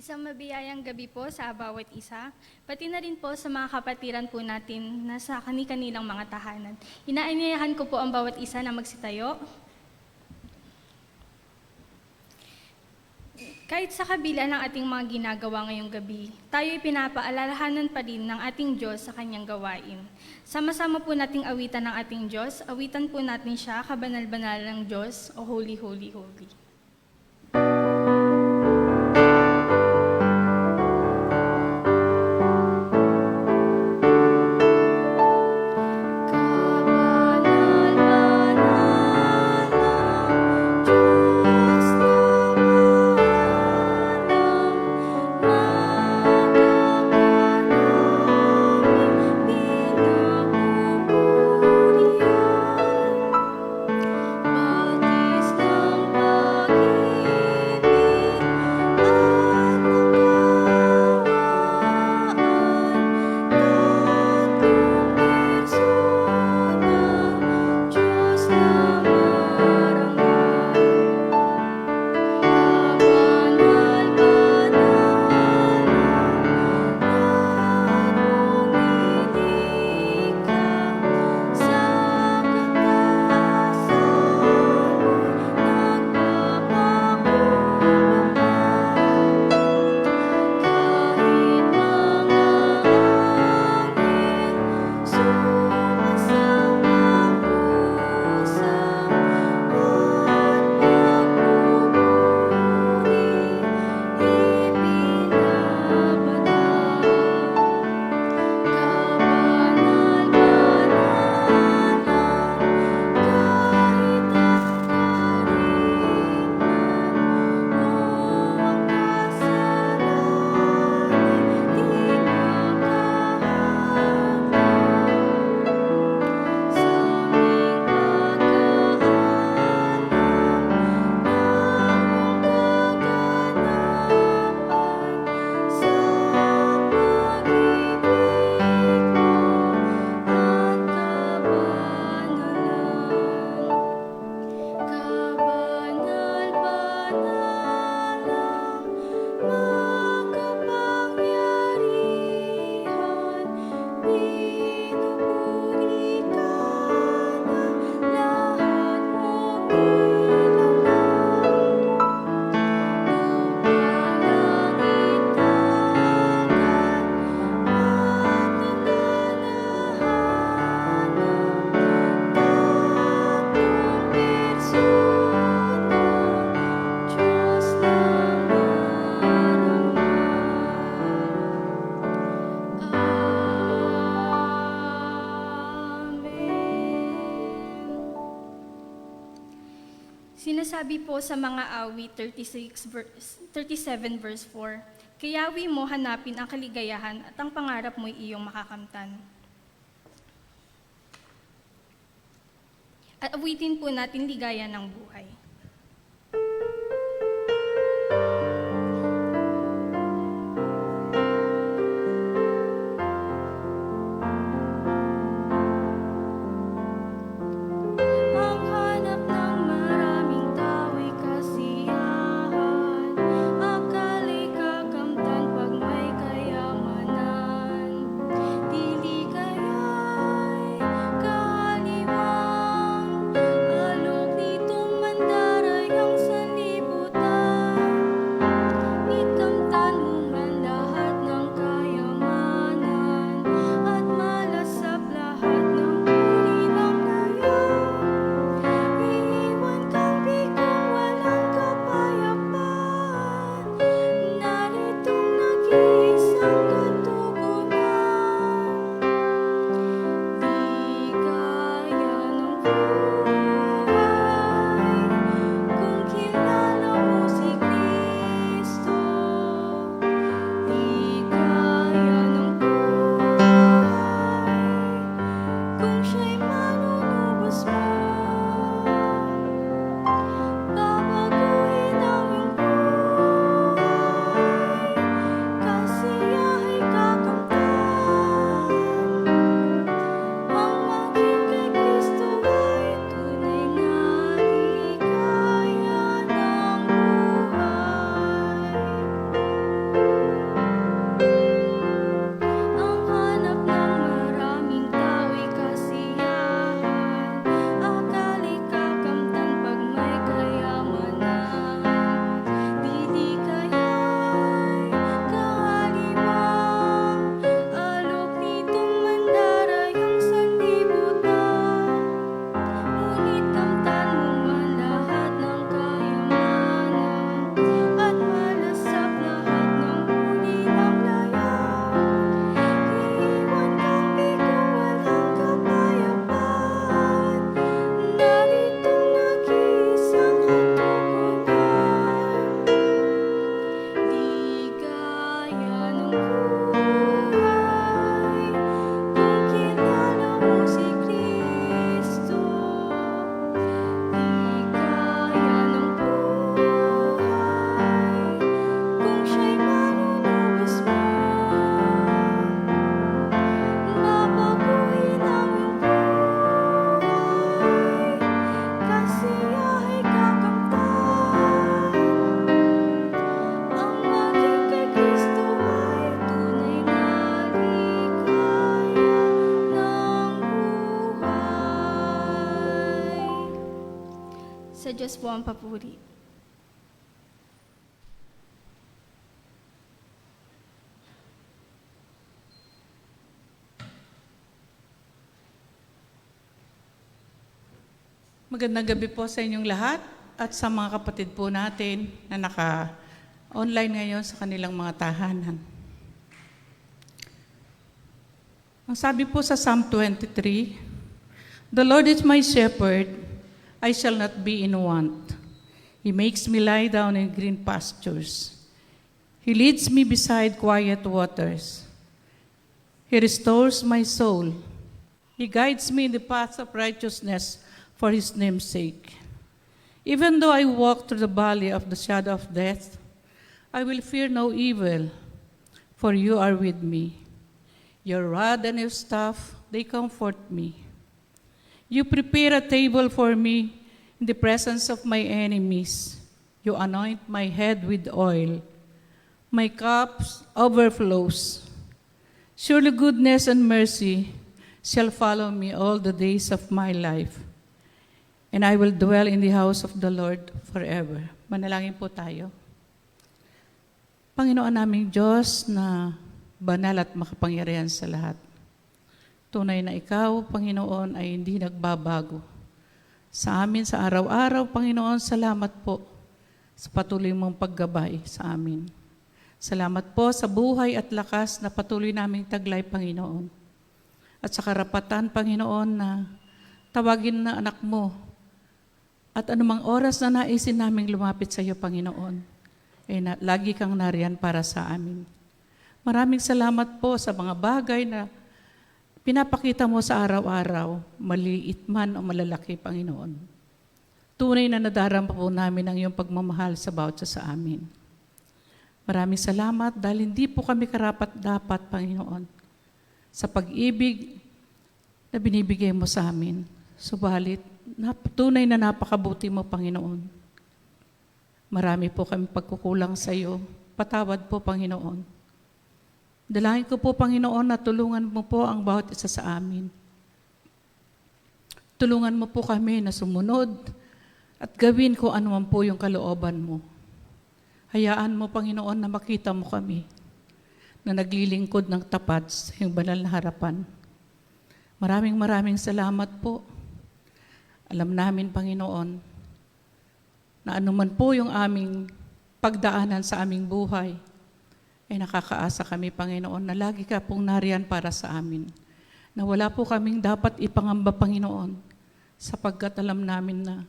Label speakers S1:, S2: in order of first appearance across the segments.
S1: Isang mabiyayang gabi po sa bawat isa, pati na rin po sa mga kapatiran po natin na sa kani-kanilang mga tahanan. Inaanyayahan ko po ang bawat isa na magsitayo. Kahit sa kabila ng ating mga ginagawa ngayong gabi, tayo'y pinapaalalahanan pa rin ng ating Diyos sa kanyang gawain. Sama-sama po nating awitan ng ating Diyos, awitan po natin siya, kabanal-banal ng Diyos, o Holy, Holy, Holy. Sinasabi po sa mga awit 37 verse 4, "Kayawi mo hanapin ang kaligayahan at ang pangarap mo'y iyong makakamtan." At awitin po natin ligaya ng buhay.
S2: Alok nitong manda
S1: Sa Diyos po ang papuri.
S2: Magandang gabi po sa inyong lahat at sa mga kapatid po natin na naka-online ngayon sa kanilang mga tahanan. Ang sabi po sa Psalm 23, "The Lord is my shepherd, I shall not be in want. He makes me lie down in green pastures. He leads me beside quiet waters. He restores my soul. He guides me in the paths of righteousness for His name's sake. Even though I walk through the valley of the shadow of death, I will fear no evil, for you are with me. Your rod and your staff, they comfort me. You prepare a table for me in the presence of my enemies. You anoint my head with oil. My cup overflows. Surely goodness and mercy shall follow me all the days of my life, and I will dwell in the house of the Lord forever." Manalangin po tayo. Panginoon naming Diyos na banal at makapangyarihan sa lahat. Tunay na Ikaw, Panginoon, ay hindi nagbabago. Sa amin, sa araw-araw, Panginoon, salamat po sa patuloy mong paggabay sa amin. Salamat po sa buhay at lakas na patuloy naming taglay, Panginoon. At sa karapatan, Panginoon, na tawagin na anak mo at anumang oras na naisin naming lumapit sa iyo, Panginoon, lagi kang nariyan para sa amin. Maraming salamat po sa mga bagay na pinapakita mo sa araw-araw, maliit man o malalaki, Panginoon. Tunay na nadarama po namin ang iyong pagmamahal sa bawat sa amin. Maraming salamat dahil hindi po kami karapat-dapat, Panginoon, sa pag-ibig na binibigay mo sa amin. Subalit, tunay na napakabuti mo, Panginoon. Marami po kami pagkukulang sa iyo. Patawad po, Panginoon. Dalangin ko po, Panginoon, na tulungan mo po ang bawat isa sa amin. Tulungan mo po kami na sumunod at gawin ko ano man po yung kalooban mo. Hayaan mo, Panginoon, na makita mo kami na naglilingkod ng tapat sa iyong banal na harapan. Maraming salamat po. Alam namin, Panginoon, na anuman po yung aming pagdaanan sa aming buhay, ay nakakaasa kami, Panginoon, na lagi ka pong nariyan para sa amin. Na wala po kaming dapat ipangamba, Panginoon, sapagkat alam namin na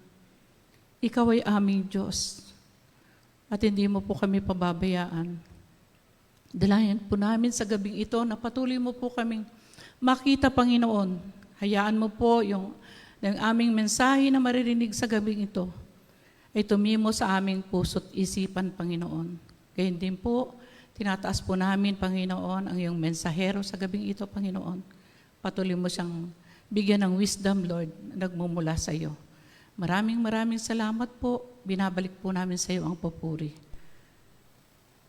S2: Ikaw ay aming Diyos at hindi mo po kami pababayaan. Dalangin po namin sa gabing ito na patuloy mo po kaming makita, Panginoon. Hayaan mo po yung aming mensahe na maririnig sa gabing ito ay tumimo sa aming puso't isipan, Panginoon. Gayun din po, tinataas po namin, Panginoon, ang iyong mensahero sa gabing ito, Panginoon. Patuloy mo siyang bigyan ng wisdom, Lord, na nagmumula sa iyo. Maraming salamat po. Binabalik po namin sa iyo ang papuri.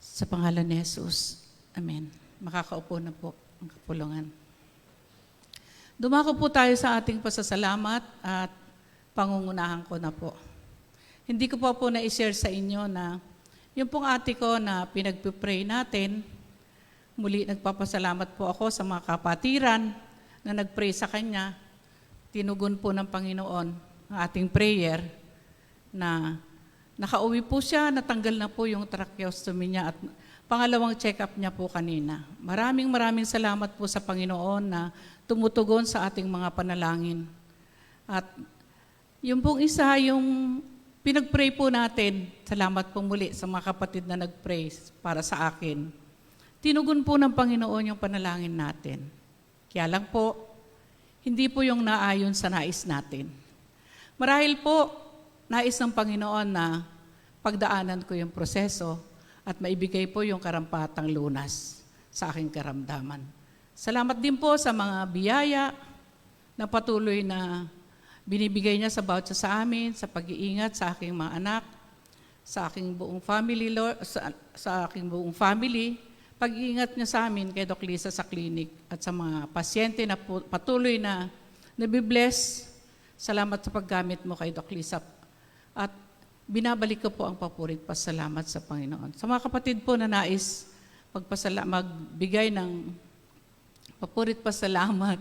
S2: Sa pangalan ni Jesus. Amen. Makakaupo na po ang kapulungan. Dumako po tayo sa ating pasasalamat at pangungunahan ko na po. Hindi ko po na-share sa inyo na yung pong ate ko na pinagpipray natin, muli nagpapasalamat po ako sa mga kapatiran na nagpray sa kanya. Tinugon po ng Panginoon ang ating prayer na nakauwi po siya, natanggal na po yung tracheostomy niya at pangalawang check-up niya po kanina. Maraming salamat po sa Panginoon na tumutugon sa ating mga panalangin. At yung pong isa, yung pinag-pray po natin, salamat po muli sa mga kapatid na nag-pray para sa akin. Tinugon po ng Panginoon yung panalangin natin. Kaya lang po, hindi po yung naayon sa nais natin. Marahil po, nais ng Panginoon na pagdaanan ko yung proseso at maibigay po yung karampatang lunas sa aking karamdaman. Salamat din po sa mga biyaya na patuloy na binibigay niya sa bawat sa amin, sa pag-iingat sa aking mga anak, sa aking buong family, Lord, sa aking buong family, pag-iingat niya sa amin kay Doc Lisa sa clinic at sa mga pasyente na patuloy na nabibless. Salamat sa paggamit mo kay Doc Lisa At binabalik ko po ang papurit pasalamat sa Panginoon. Sa mga kapatid po na nais magbigay ng papurit pasalamat,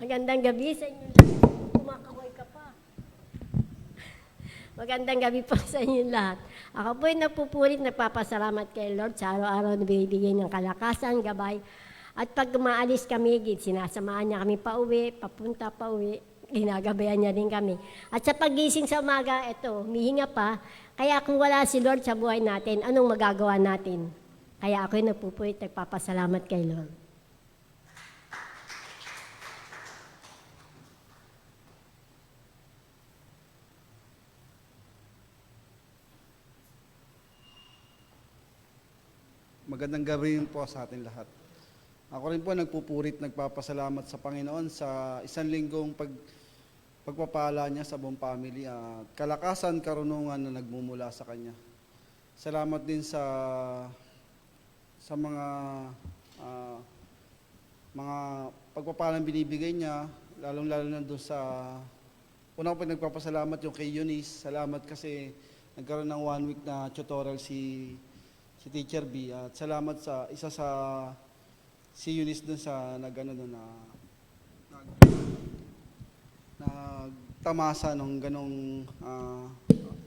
S3: Magandang gabi sa inyo. Kumakahoy ka pa. Magandang gabi po sa inyo lahat. Ako po'y nagpupulit, nagpapasalamat kay Lord sa araw-araw na binibigay ng kalakasan, gabay. At pag umaalis kami, sinasamahan niya kami pauwi, papunta pauwi, ginagabayan niya rin kami. At sa pagising sa umaga, eto, humihinga pa. Kaya kung wala si Lord sa buhay natin, anong magagawa natin? Kaya ako'y nagpupulit, nagpapasalamat kay Lord.
S4: Magandang gabi rin po sa atin lahat. Ako rin po nagpupurit, nagpapasalamat sa Panginoon sa isang linggong pagpapala niya sa buong family at kalakasan, karunungan na nagmumula sa Kanya. Salamat din sa mga pagpapalang binibigay niya, lalong-lalo na doon sa una ko nagpapasalamat yung kay Eunice. Salamat kasi nagkaroon ng 1 week na tutorial si Teacher B, at salamat sa si Eunice dun sa nagtamasa ng ganong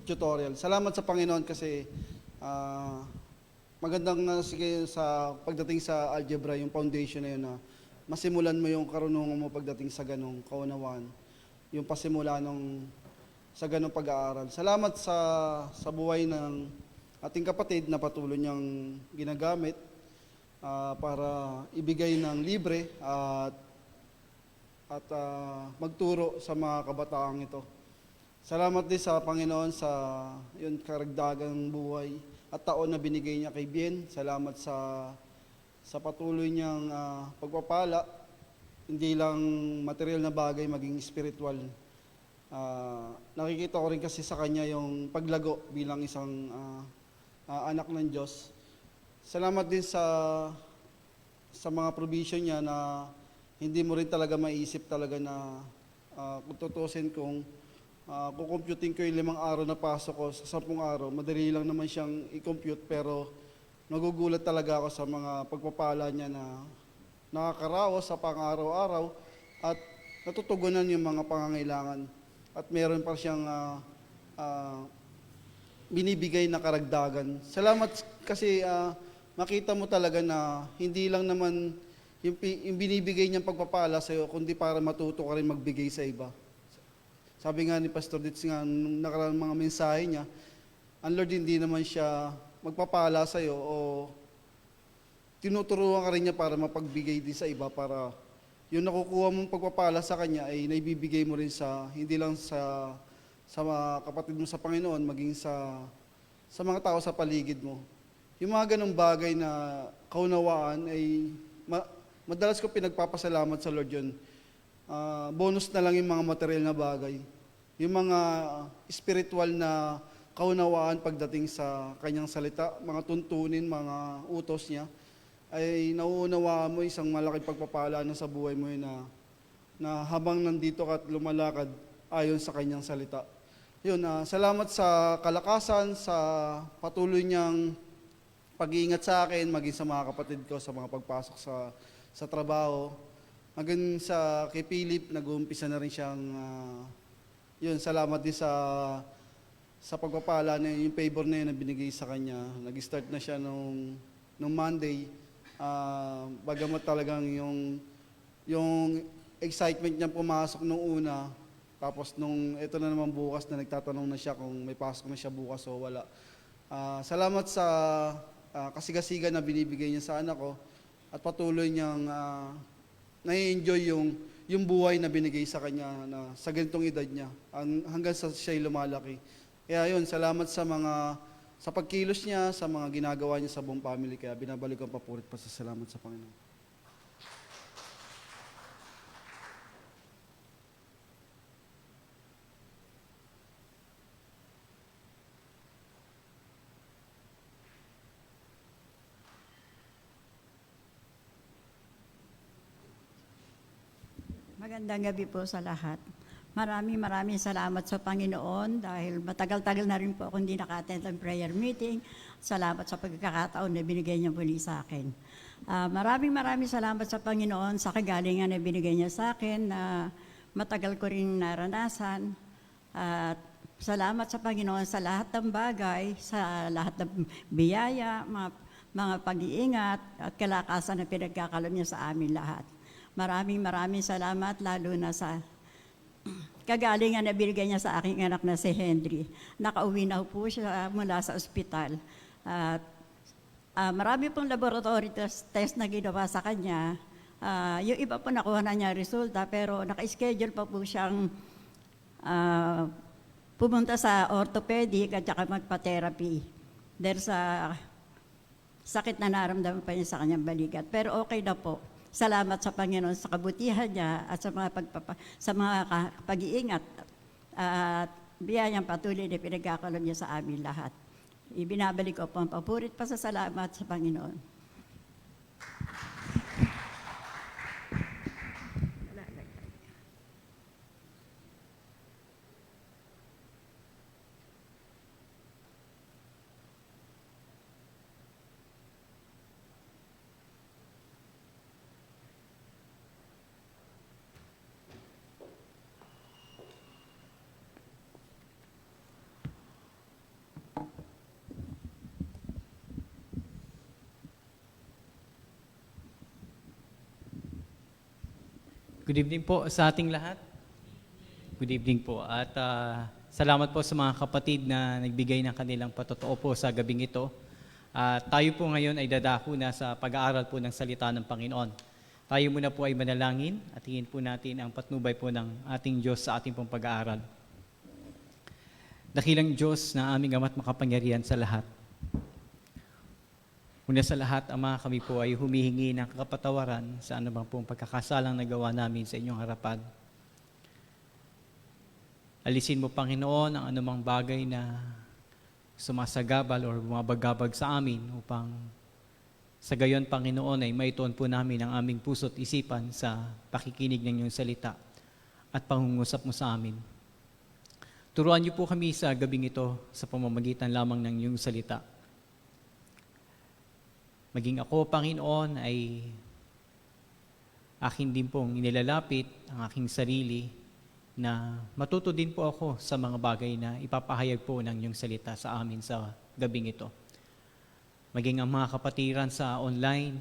S4: tutorial. Salamat sa Panginoon kasi magandang sige sa pagdating sa algebra, yung foundation na yun na masimulan mo yung karunungan mo pagdating sa ganong kaunawaan, yung pasimula sa ganong pag-aaral. Salamat sa buhay ng ating kapatid na patuloy niyang ginagamit para ibigay ng libre at magturo sa mga kabataang ito. Salamat din sa Panginoon sa yun karagdagang buhay at taon na binigay niya kay Bien. Salamat sa patuloy niyang pagpapala, hindi lang material na bagay, maging spiritual. Nakikita ko rin kasi sa kanya yung paglago bilang isang anak ng Diyos. Salamat din sa mga provision niya na hindi mo rin talaga maiisip talaga na kung tutusin kung kukomputin ko yung 5 araw na pasok ko sa 10 araw, madali lang naman siyang i-compute, pero nagugulat talaga ako sa mga pagpapala niya na nakakaraos sa pang-araw-araw at natutugunan yung mga pangangailangan at meron pa siyang binibigay na karagdagan. Salamat kasi makita mo talaga na hindi lang naman yung binibigay niyang pagpapala sa iyo, kundi para matuto ka rin magbigay sa iba. Sabi nga ni Pastor Ditz nga, nung nakaraang mga mensahe niya, ang Lord hindi naman siya magpapala sa iyo o tinuturuan ka rin niya para mapagbigay din sa iba, para yung nakukuha mong pagpapala sa Kanya ay naibibigay mo rin hindi lang sa mga kapatid mo sa Panginoon, maging sa mga tao sa paligid mo. Yung mga ganong bagay na kaunawaan ay madalas ko pinagpapasalamat sa Lord yun. Bonus na lang yung mga material na bagay. Yung mga spiritual na kaunawaan pagdating sa Kanyang salita, mga tuntunin, mga utos niya, ay nauunawaan mo isang malaking pagpapala na sa buhay mo yun na habang nandito ka at lumalakad ayon sa Kanyang salita. Yun, salamat sa kalakasan, sa patuloy niyang pag-iingat sa akin, maging sa mga kapatid ko, sa mga pagpasok sa trabaho. Hanggang kay Philip, nag-uumpisa na rin siyang, yun, salamat din sa pagpapala na yung favor na yun na binigay sa kanya. Nag-start na siya nung Monday. Bagamat talagang yung excitement niya pumasok nung una, tapos ito na naman bukas na nagtatanong na siya kung may pasok na siya bukas o wala. Salamat sa kasigasigan na binibigay niya sa anak ko at patuloy niyang nai-enjoy yung buhay na binigay sa kanya na sa ganitong edad niya hanggang sa siya'y lumalaki. Kaya yun, salamat sa pagkilos niya, sa mga ginagawa niya sa buong family. Kaya binabalik ang papurit pa sa salamat sa Panginoon.
S5: Magandang gabi po sa lahat. Maraming salamat sa Panginoon dahil matagal-tagal na rin po ako hindi naka-attend ng prayer meeting. Salamat sa pagkakataon na binigay niya muli sa akin. Maraming salamat sa Panginoon sa kagalingan na binigay niya sa akin na matagal ko rin naranasan. At salamat sa Panginoon sa lahat ng bagay, sa lahat ng biyaya, mga pag-iingat at kalakasan na pinagkakaroon niya sa amin lahat. Maraming salamat lalo na sa kagalingan na binigay niya sa aking anak na si Henry. Nakauwi na po siya mula sa ospital. At marami pong laboratory test na ginawa sa kanya. Yung iba po nakuha na niya resulta pero naka-schedule pa po siyang pumunta sa orthopedic at saka magpa-therapy. Dahil sa sakit na naramdaman pa niya sa kanyang balikat. Pero okay na po. Salamat sa Panginoon sa kabutihan niya at sa mga pag-iingat at biyayang patuloy na pinagkakaroon niya sa amin lahat. Ibinabalik ko po ang papurit pa sa salamat sa Panginoon.
S6: Good evening po sa ating lahat. Good evening po. At salamat po sa mga kapatid na nagbigay ng kanilang patotoo po sa gabing ito. Tayo po ngayon ay dadako na sa pag-aaral po ng salita ng Panginoon. Tayo muna po ay manalangin at hingin po natin ang patnubay po ng ating Diyos sa ating pong pag-aaral. Dakilang Diyos na aming ama't makapangyarihan sa lahat. Una sa lahat, Ama, kami po ay humihingi ng kapatawaran sa anumang pong pagkakasalang nagawa namin sa inyong harapan. Alisin mo, Panginoon, ang anumang bagay na sumasagabal o bumabagabag sa amin upang sa gayon, Panginoon, ay maituon po namin ang aming puso't isipan sa pakikinig ng iyong salita at pangungusap mo sa amin. Turuan niyo po kami sa gabing ito sa pamamagitan lamang ng iyong salita. Maging ako, Panginoon, ay akin din pong inilalapit ang aking sarili na matuto din po ako sa mga bagay na ipapahayag po ng iyong salita sa amin sa gabing ito. Maging ang mga kapatiran sa online,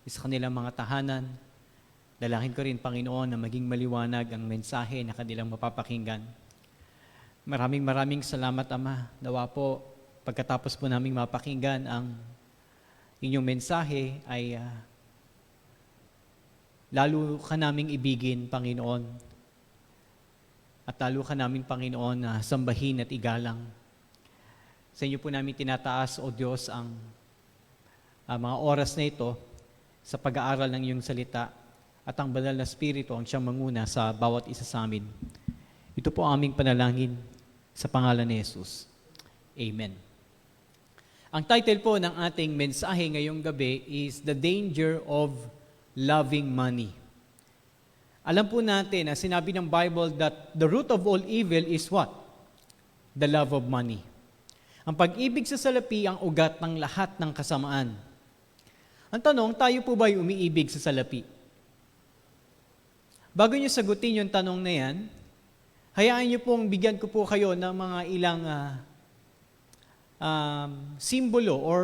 S6: sa kanilang mga tahanan, dalangin ko rin, Panginoon, na maging maliwanag ang mensahe na kanilang mapapakinggan. Maraming salamat, Ama. Nawa po, pagkatapos po naming mapakinggan ang inyong mensahe ay lalo ka naming ibigin, Panginoon. At lalo ka naming, Panginoon, na sambahin at igalang. Sa inyo po namin tinataas, O Diyos, ang mga oras na ito sa pag-aaral ng iyong salita at ang banal na Espiritu ang siyang manguna sa bawat isa sa amin. Ito po ang aming panalangin sa pangalan ni Jesus. Amen. Ang title po ng ating mensahe ngayong gabi is The Danger of Loving Money. Alam po natin na sinabi ng Bible that the root of all evil is what? The love of money. Ang pag-ibig sa salapi ang ugat ng lahat ng kasamaan. Ang tanong, tayo po ba ay umiibig sa salapi? Bago niyo sagutin yung tanong na yan, hayaan niyo pong bigyan ko po kayo ng mga ilang simbolo or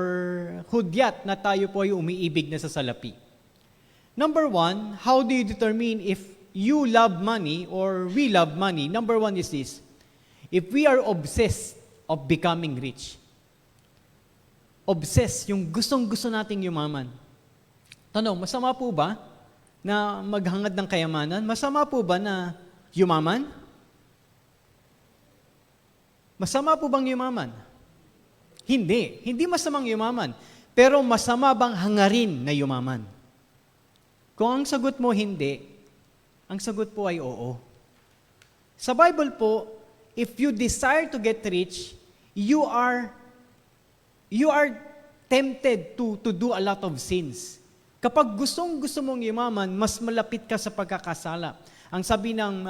S6: hudyat na tayo po ay umiibig na sa salapi. Number one, how do you determine if you love money or we love money? Number one is this: if we are obsessed of becoming rich. Obsessed, yung gustong-gusto nating yumaman. Tanong, masama po ba na maghangad ng kayamanan? Masama po ba na yumaman? Masama po bang yumaman? Hindi. Hindi masamang yumaman. Pero masama bang hangarin na yumaman? Kung ang sagot mo hindi, ang sagot po ay oo. Sa Bible po, if you desire to get rich, you are tempted to do a lot of sins. Kapag gusto mong yumaman, mas malapit ka sa pagkakasala. Ang sabi ng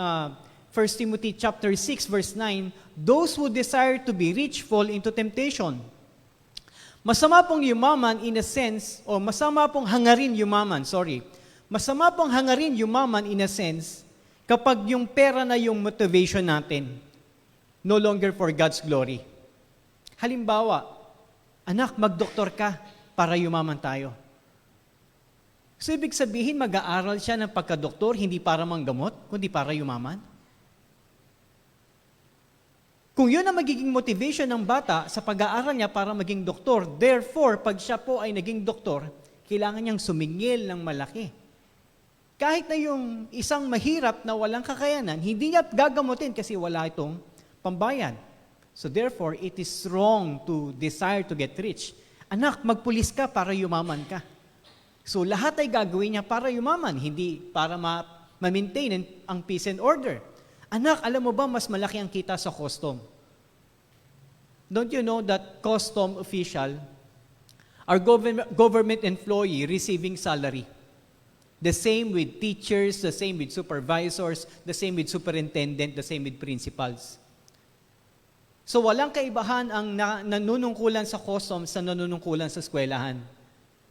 S6: 1 Timothy chapter 6 verse 9, those who desire to be rich fall into temptation. Masama pong yumaman in a sense, o masama pong hangarin yumaman, Masama pong hangarin yumaman in a sense kapag yung pera na yung motivation natin, no longer for God's glory. Halimbawa, anak, magdoktor ka para yumaman tayo. So, ibig sabihin, mag-aaral siya ng pagkadoktor, hindi para manggamot, kundi para yumaman? Kung yun ang magiging motivation ng bata sa pag-aaral niya para maging doktor, therefore, pag siya po ay naging doktor, kailangan niyang sumingil ng malaki. Kahit na yung isang mahirap na walang kakayanan, hindi niya gagamutin kasi wala itong pambayad. So therefore, it is wrong to desire to get rich. Anak, magpulis ka para yumaman ka. So lahat ay gagawin niya para yumaman, hindi para ma-maintain ang peace and order. Anak, alam mo ba mas malaki ang kita sa custom? Don't you know that custom official are government employee receiving salary? The same with teachers, the same with supervisors, the same with superintendent, the same with principals. So walang kaibahan ang nanunungkulan sa customs sa nanunungkulan sa eskwelahan.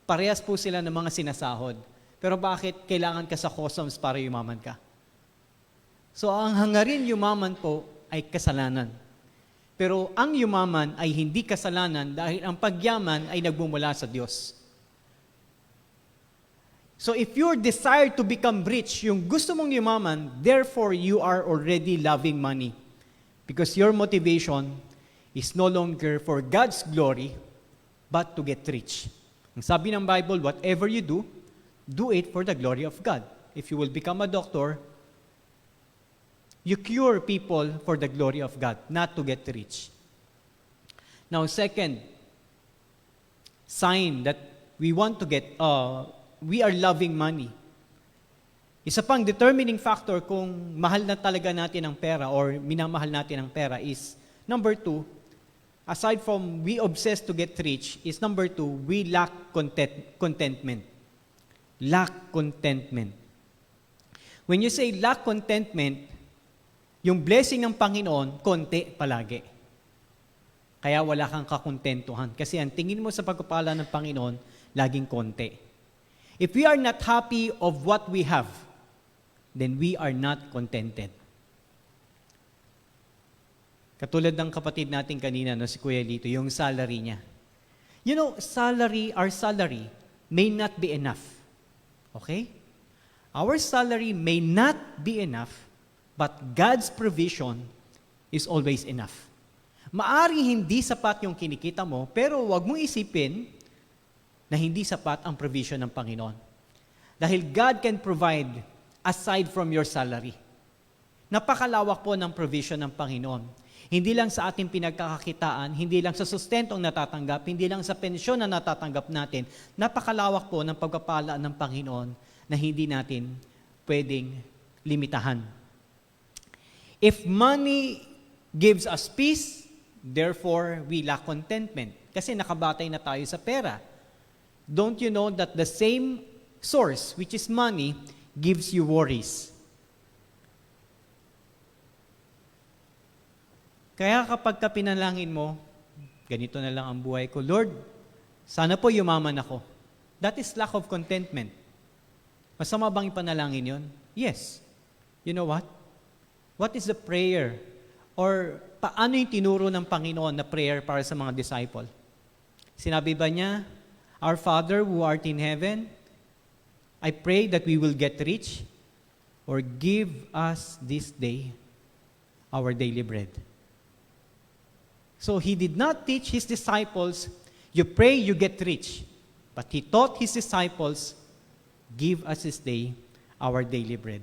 S6: Parehas po sila ng mga sinasahod. Pero bakit kailangan ka sa customs para yumaman ka? So ang hangarin yumaman po ay kasalanan. Pero ang yumaman ay hindi kasalanan dahil ang pagyaman ay nagmumula sa Diyos. So if your desire to become rich, yung gusto mong yumaman, therefore you are already loving money. Because your motivation is no longer for God's glory, but to get rich. Ang sabi ng Bible, whatever you do, do it for the glory of God. If you will become a doctor, you cure people for the glory of God, not to get rich. Now, second sign that we want to get, we are loving money. Isa pang determining factor kung mahal na talaga natin ang pera or minamahal natin ang pera is, number 2, aside from we obsess to get rich, is number 2, we lack contentment. Lack contentment. When you say lack contentment, yung blessing ng Panginoon, konti palagi. Kaya wala kang kakontentuhan. Kasi ang tingin mo sa pagpapala ng Panginoon, laging konti. If we are not happy of what we have, then we are not contented. Katulad ng kapatid natin kanina, no, si Kuya Lito, yung salary niya. You know, our salary may not be enough. Okay? Our salary may not be enough, but God's provision is always enough. Maaring hindi sapat yung kinikita mo, pero wag mong isipin na hindi sapat ang provision ng Panginoon. Dahil God can provide aside from your salary. Napakalawak po ng provision ng Panginoon. Hindi lang sa ating pinagkakakitaan, hindi lang sa sustentong natatanggap, hindi lang sa pensyon na natatanggap natin. Napakalawak po ng pagpapala ng Panginoon na hindi natin pwedeng limitahan. If money gives us peace, therefore we lack contentment. Kasi nakabatay na tayo sa pera. Don't you know that the same source, which is money, gives you worries? Kaya kapag ka pinalangin mo, ganito na lang ang buhay ko, Lord, sana po yumaman ako. That is lack of contentment. Masama bang ipanalangin yun? Yes. You know what? What is the prayer? Or paano yung tinuro ng Panginoon na prayer para sa mga disciple? Sinabi ba niya, Our Father who art in heaven, I pray that we will get rich, or give us this day our daily bread. So he did not teach his disciples, you pray, you get rich. But he taught his disciples, give us this day our daily bread.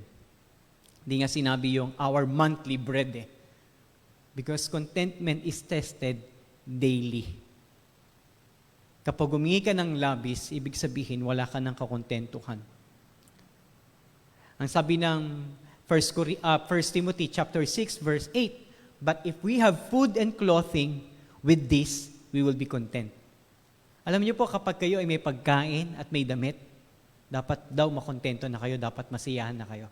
S6: Hindi nga sinabi yung our monthly bread eh. Because contentment is tested daily. Kapag humingi ka ng labis, ibig sabihin wala ka ng kakontentuhan. Ang sabi ng 1 Timothy chapter 6 verse 8, but if we have food and clothing, with this, we will be content. Alam niyo po, kapag kayo ay may pagkain at may damit, dapat daw makontento na kayo, dapat masiyahan na kayo.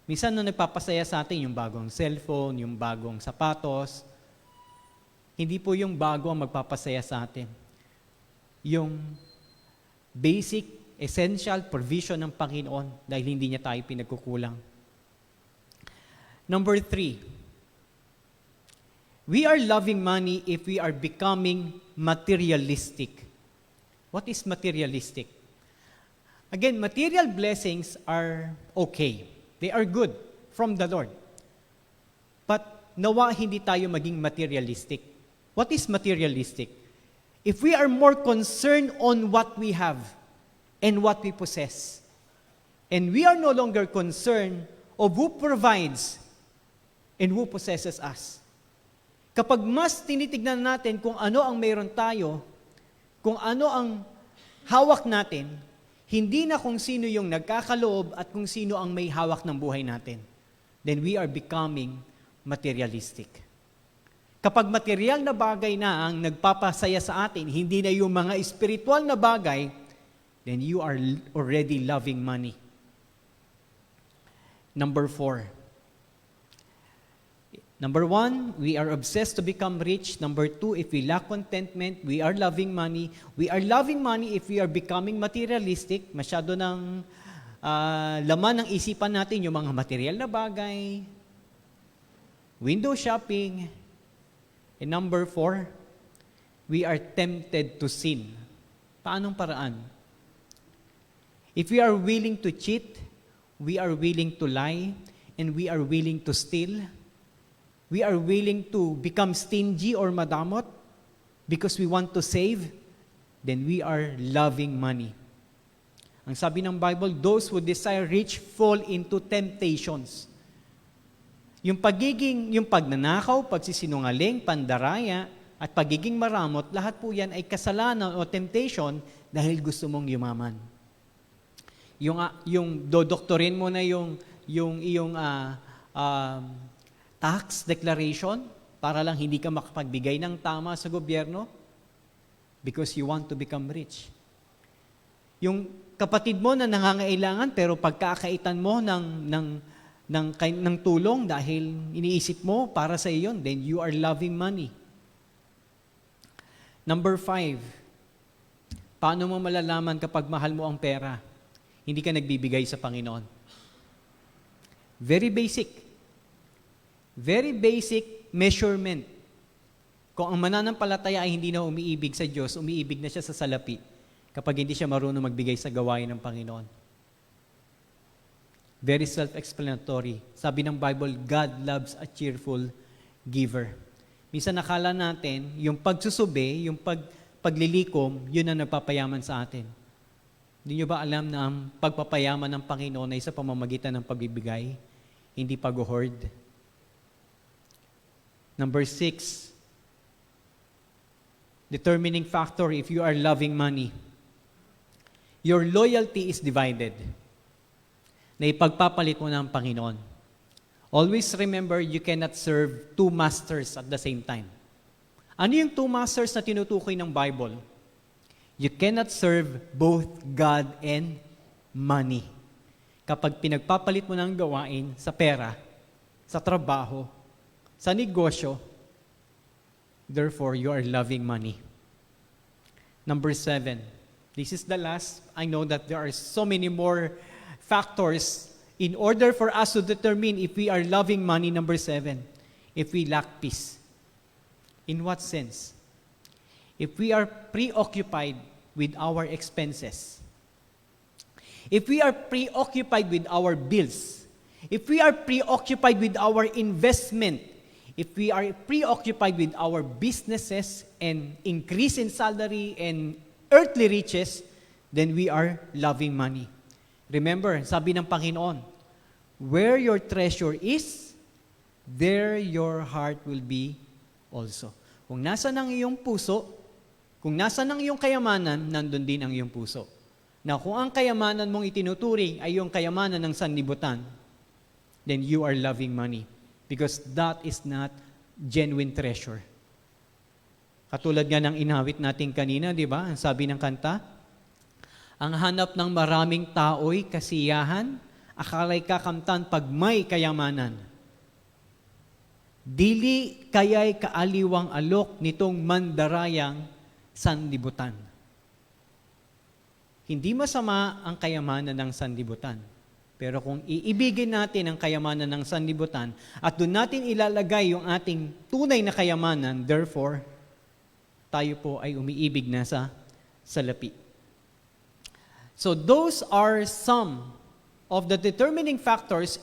S6: Minsan nung nagpapasaya sa atin, yung bagong cellphone, yung bagong sapatos, hindi po yung bago ang magpapasaya sa atin. Yung basic, essential provision ng Panginoon dahil hindi niya tayo pinagkukulang. Number 3, we are loving money if we are becoming materialistic. What is materialistic? Again, material blessings are okay. They are good from the Lord. But nawa hindi tayo maging materialistic. What is materialistic? If we are more concerned on what we have and what we possess, and we are no longer concerned of who provides and who possesses us. Kapag mas tinitignan natin kung ano ang mayroon tayo, kung ano ang hawak natin, hindi na kung sino yung nagkakaloob at kung sino ang may hawak ng buhay natin, then we are becoming materialistic. Kapag material na bagay na ang nagpapasaya sa atin, hindi na yung mga spiritual na bagay, then you are already loving money. Number 4. Number 1, we are obsessed to become rich. Number 2, if we lack contentment, we are loving money. We are loving money if we are becoming materialistic. Masyado ng laman ng isipan natin yung mga material na bagay, window shopping. And number 4, we are tempted to sin. Paanong paraan? If we are willing to cheat, we are willing to lie, and we are willing to steal, we are willing to become stingy or madamot because we want to save, then we are loving money. Ang sabi ng Bible, those who desire rich fall into temptations. Yung pagnanakaw, pagsisinungaling, pandaraya, at pagiging maramot, lahat po yan ay kasalanan o temptation dahil gusto mong yumaman. Yung dodoktorin mo na yung iyong tax declaration para lang hindi ka makapagbigay ng tama sa gobyerno because you want to become rich. Yung kapatid mo na nangangailangan pero pagkakaitan mo ng tulong dahil iniisip mo para sa iyon, then you are loving money. Number 5, paano mo malalaman kapag mahal mo ang pera? Hindi ka nagbibigay sa Panginoon. Very basic. Very basic measurement. Kung ang mananampalataya ay hindi na umiibig sa Diyos, umiibig na siya sa salapi kapag hindi siya marunong magbigay sa gawain ng Panginoon. Very self-explanatory. Sabi ng Bible, God loves a cheerful giver. Minsan nakala natin, yung pagsusubi, yung paglilikom, yun ang nagpapayaman sa atin. Hindi nyo ba alam na ang pagpapayaman ng Panginoon ay sa pamamagitan ng pagbibigay, hindi pag-hoard? Number 6, determining factor if you are loving money. Your loyalty is divided. Na ipagpapalit mo ng Panginoon. Always remember, you cannot serve two masters at the same time. Ano yung two masters na tinutukoy ng Bible? You cannot serve both God and money. Kapag pinagpapalit mo ng gawain sa pera, sa trabaho, sa negosyo, therefore you are loving money. Number 7, this is the last. I know that there are so many more factors in order for us to determine if we are loving money. Number 7, if we lack peace. In what sense? If we are preoccupied with our expenses, if we are preoccupied with our bills, if we are preoccupied with our investment, if we are preoccupied with our businesses and increase in salary and earthly riches, then we are loving money. Remember, sabi ng Panginoon, where your treasure is, there your heart will be also. Kung nasa ng iyong puso, kung nasa ng iyong kayamanan, nandun din ang iyong puso. Na kung ang kayamanan mong itinuturing ay yung kayamanan ng sanlibutan, then you are loving money. Because that is not genuine treasure. Katulad nga ng inawit natin kanina, di ba? Ang sabi ng kanta, ang hanap ng maraming tao'y kasiyahan, akalay kakamtan pag may kayamanan. Dili kayay kaaliwang alok nitong mandarayang sanlibutan. Hindi masama ang kayamanan ng sanlibutan. Pero kung iibigin natin ang kayamanan ng sanlibutan at doon natin ilalagay yung ating tunay na kayamanan, therefore, tayo po ay umiibig na sa salapi. So those are some of the determining factors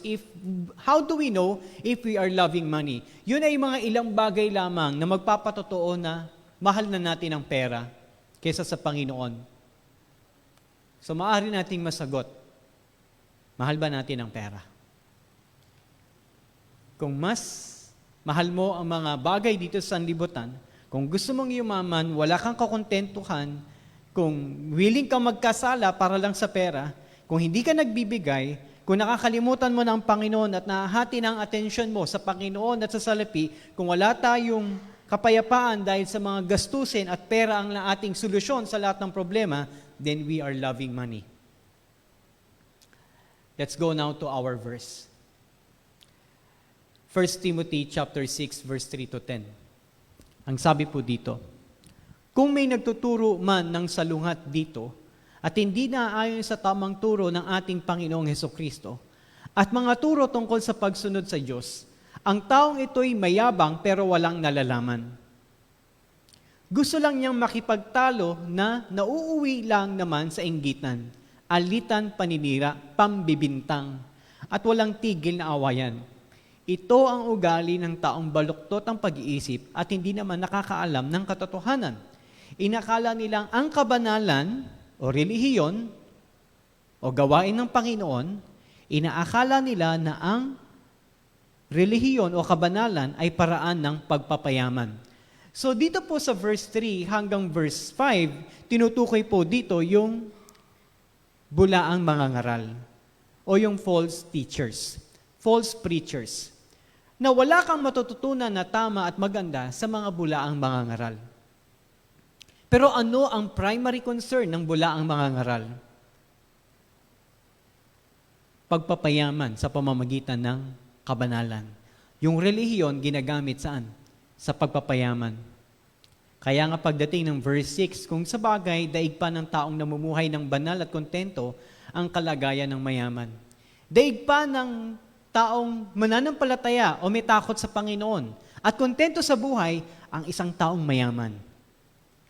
S6: how do we know if we are loving money. Yun ay mga ilang bagay lamang na magpapatotoo na mahal na natin ang pera kaysa sa Panginoon. So maaari nating masagot, mahal ba natin ang pera? Kung mas mahal mo ang mga bagay dito sa sanlibutan, kung gusto mong yumaman, wala kang kakontentuhan, kung willing kang magkasala para lang sa pera, kung hindi ka nagbibigay, kung nakakalimutan mo ng Panginoon at nahahati ng atensyon mo sa Panginoon at sa salapi, kung wala tayong kapayapaan dahil sa mga gastusin at pera ang ating solusyon sa lahat ng problema, then we are loving money. Let's go now to our verse. 1 Timothy chapter 6 verse 3 to 10. Ang sabi po dito, kung may nagtuturo man ng salungat dito at hindi na ayon sa tamang turo ng ating Panginoong Hesukristo at mga turo tungkol sa pagsunod sa Diyos, ang taong ito'y mayabang pero walang nalalaman. Gusto lang niyang makipagtalo na nauuwi lang naman sa inggitan, alitan, paninira, pambibintang, at walang tigil na awayan. Ito ang ugali ng taong baluktot ang pag-iisip at hindi naman nakakaalam ng katotohanan. Inakala nilang ang kabanalan o relihiyon o gawain ng Panginoon, inaakala nila na ang relihiyon o kabanalan ay paraan ng pagpapayaman. So dito po sa verse 3 hanggang verse 5, tinutukoy po dito yung bulaang mangangaral o yung false teachers, false preachers, na wala kang matututunan na tama at maganda sa mga bulaang mangangaral. Pero ano ang primary concern ng bulaang mangangaral? Pagpapayaman sa pamamagitan ng kabanalan. Yung relihiyon ginagamit saan? Sa pagpapayaman. Kaya nga pagdating ng verse 6, kung sa bagay, daig pa ng taong namumuhay ng banal at kontento ang kalagayan ng mayaman. Daig pa ng taong mananampalataya o may takot sa Panginoon at kontento sa buhay ang isang taong mayaman.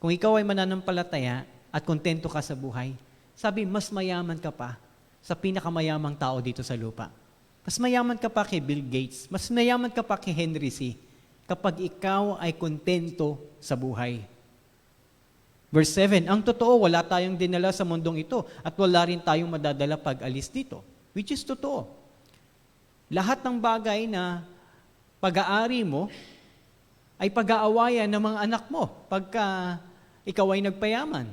S6: Kung ikaw ay mananampalataya at kontento ka sa buhay, sabi, mas mayaman ka pa sa pinakamayamang tao dito sa lupa. Mas mayaman ka pa kay Bill Gates. Mas mayaman ka pa kay Henry C. Kapag ikaw ay kontento sa buhay. Verse 7, ang totoo, wala tayong dinala sa mundong ito at wala rin tayong madadala pag alis dito. Which is totoo. Lahat ng bagay na pag-aari mo ay pag-aawayan ng mga anak mo pagka ikaw ay nagpayaman.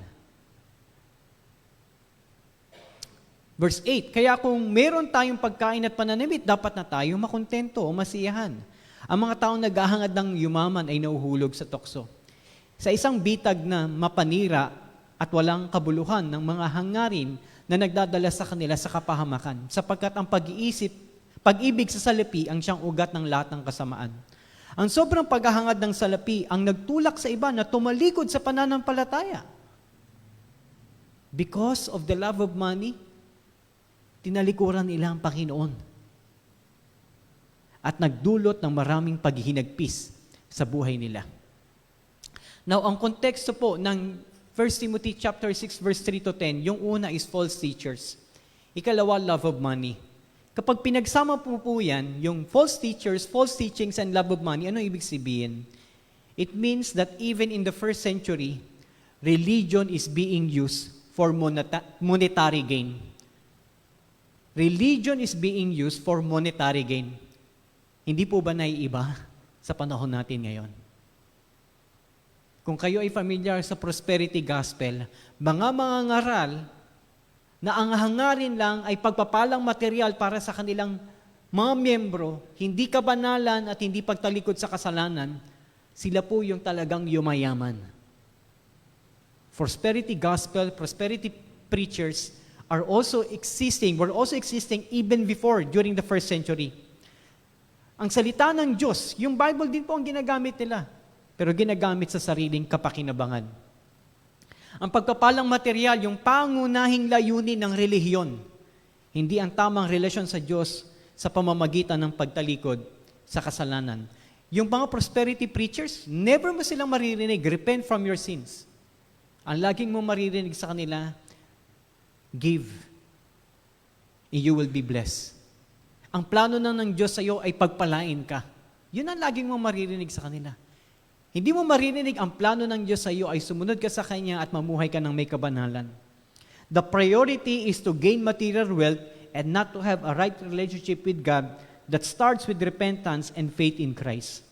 S6: Verse 8, kaya kung meron tayong pagkain at pananamit, dapat na tayo makontento o masiyahan. Ang mga taong naghahangad ng yumaman ay nauhulog sa tukso. Sa isang bitag na mapanira at walang kabuluhan ng mga hangarin na nagdadala sa kanila sa kapahamakan, sapagkat ang pag-ibig sa salapi ang siyang ugat ng lahat ng kasamaan. Ang sobrang paghahangad ng salapi ang nagtulak sa iba na tumalikod sa pananampalataya. Because of the love of money, tinalikuran nila ang Panginoon at nagdulot ng maraming paghihinagpis sa buhay nila. Now, ang konteksto po ng 1 Timothy chapter 6 verse 3 to 10, yung una is false teachers. Ikalawa, love of money. Kapag pinagsama po yan, yung false teachers, false teachings, and love of money, ano ibig sabihin? It means that even in the first century, religion is being used for monetary gain. Religion is being used for monetary gain. Hindi po ba naiiba sa panahon natin ngayon? Kung kayo ay familiar sa prosperity gospel, mga ngaral na ang hangarin lang ay pagpapalang material para sa kanilang mga miyembro, hindi kabanalan at hindi pagtalikod sa kasalanan, sila po yung talagang yumayaman. Prosperity gospel, prosperity preachers were also existing even before, during the first century. Ang salita ng Diyos, yung Bible din po ang ginagamit nila, pero ginagamit sa sariling kapakinabangan. Ang pagpapalang material, yung pangunahing layunin ng relihiyon, hindi ang tamang relasyon sa Diyos sa pamamagitan ng pagtalikod sa kasalanan. Yung mga prosperity preachers, never mo silang maririnig, repent from your sins. Ang laging mo maririnig sa kanila, give, and you will be blessed. Ang plano ng Diyos sa iyo ay pagpalain ka. Yun ang laging mo maririnig sa kanila. Hindi mo maririnig ang plano ng Diyos sa iyo ay sumunod ka sa Kanya at mamuhay ka ng may kabanalan. The priority is to gain material wealth and not to have a right relationship with God that starts with repentance and faith in Christ.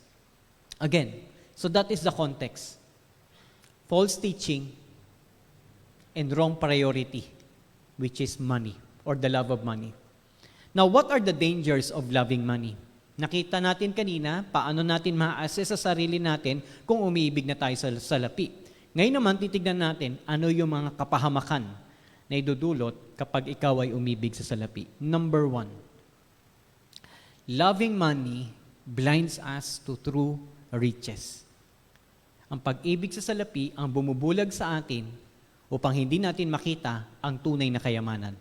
S6: Again, so that is the context. False teaching and wrong priority, which is money or the love of money. Now, what are the dangers of loving money? Nakita natin kanina, paano natin ma-assess sa sarili natin kung umiibig na tayo sa salapi. Ngayon naman, titignan natin ano yung mga kapahamakan na idudulot kapag ikaw ay umibig sa salapi. Number 1, loving money blinds us to true riches. Ang pag-ibig sa salapi ang bumubulag sa atin upang hindi natin makita ang tunay na kayamanan.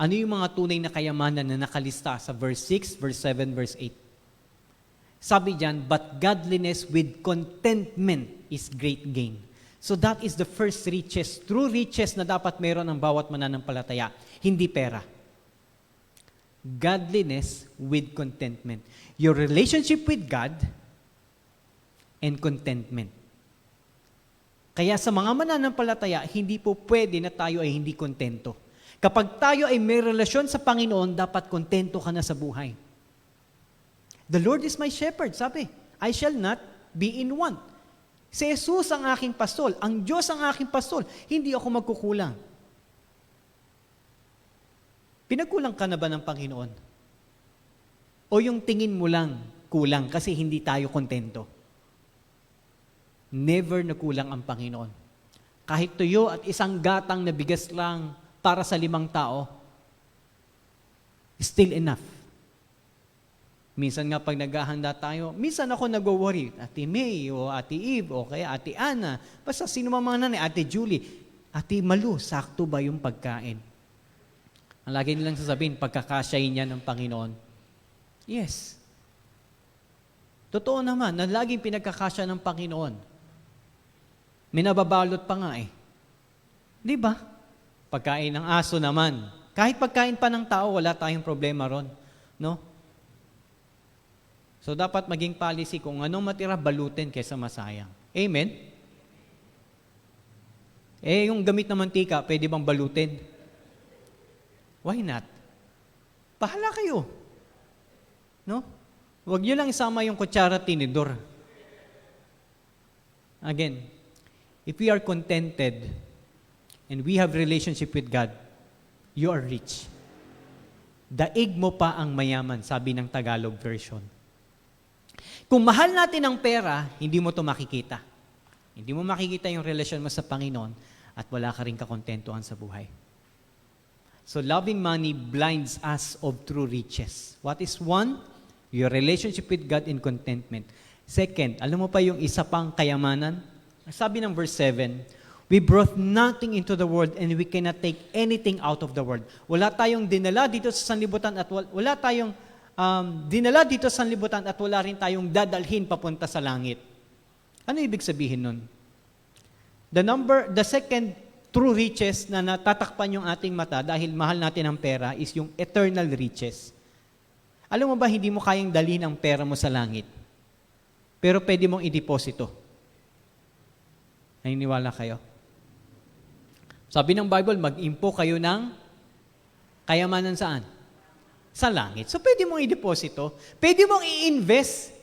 S6: Ano yung mga tunay na kayamanan na nakalista sa verse 6, verse 7, verse 8? Sabi diyan, but godliness with contentment is great gain. So that is the first riches, true riches na dapat meron ng bawat mananampalataya, hindi pera. Godliness with contentment. Your relationship with God and contentment. Kaya sa mga mananampalataya, hindi po pwede na tayo ay hindi kontento. Kapag tayo ay may relasyon sa Panginoon, dapat kontento ka na sa buhay. The Lord is my shepherd, sabi. I shall not be in want. Si Jesus ang aking pastol, ang Diyos ang aking pastol, hindi ako magkukulang. Pinagkulang ka na ba ng Panginoon? O yung tingin mo lang kulang kasi hindi tayo kontento? Never nakulang ang Panginoon. Kahit tuyo at isang gatang na bigas lang para sa 5 tao, still enough. Minsan nga pag naghahanda tayo, minsan ako nag-worry, Ate May o Ate Eve o kaya Ate Ana, basta sino mga nanay, Ate Julie, Ate Malu, sakto ba yung pagkain? Ang lagi nilang sasabihin, pagkakasyahin niya ng Panginoon. Yes. Totoo naman, na laging pinagkakasya ng Panginoon. May nababalot pa nga eh. Di ba? Pagkain ng aso naman. Kahit pagkain pa ng tao, wala tayong problema ron. No? So dapat maging policy kung anong matira, balutin kaysa masayang. Amen? Yung gamit na mantika, pwede bang balutin? Why not? Bahala kayo. No? Huwag nyo lang isama yung kutsara at tinidor. Again, if we are contented and we have relationship with God, you are rich. Daig mo pa ang mayaman, sabi ng Tagalog version. Kung mahal natin ang pera, hindi mo to makikita. Hindi mo makikita yung relasyon mo sa Panginoon at wala ka rin kakontentuhan sa buhay. So loving money blinds us of true riches. What is 1? Your relationship with God in contentment. Second, alam mo pa yung isa pang kayamanan? Sabi ng verse 7, we brought nothing into the world and we cannot take anything out of the world. Wala tayong dinala dito sa sanlibutan at wala tayong dinala dito sa sanlibutan at wala rin tayong dadalhin papunta sa langit. Ano ibig sabihin nun? The second true riches na natatakpan yung ating mata dahil mahal natin ang pera is yung eternal riches. Alam mo ba, hindi mo kayang dalhin ang pera mo sa langit. Pero pwede mong i-deposito. Naniniwala kayo? Sabi ng Bible, mag-impo kayo ng kayamanan saan? Sa langit. So pwede mong i-deposito, pwede mong i-invest.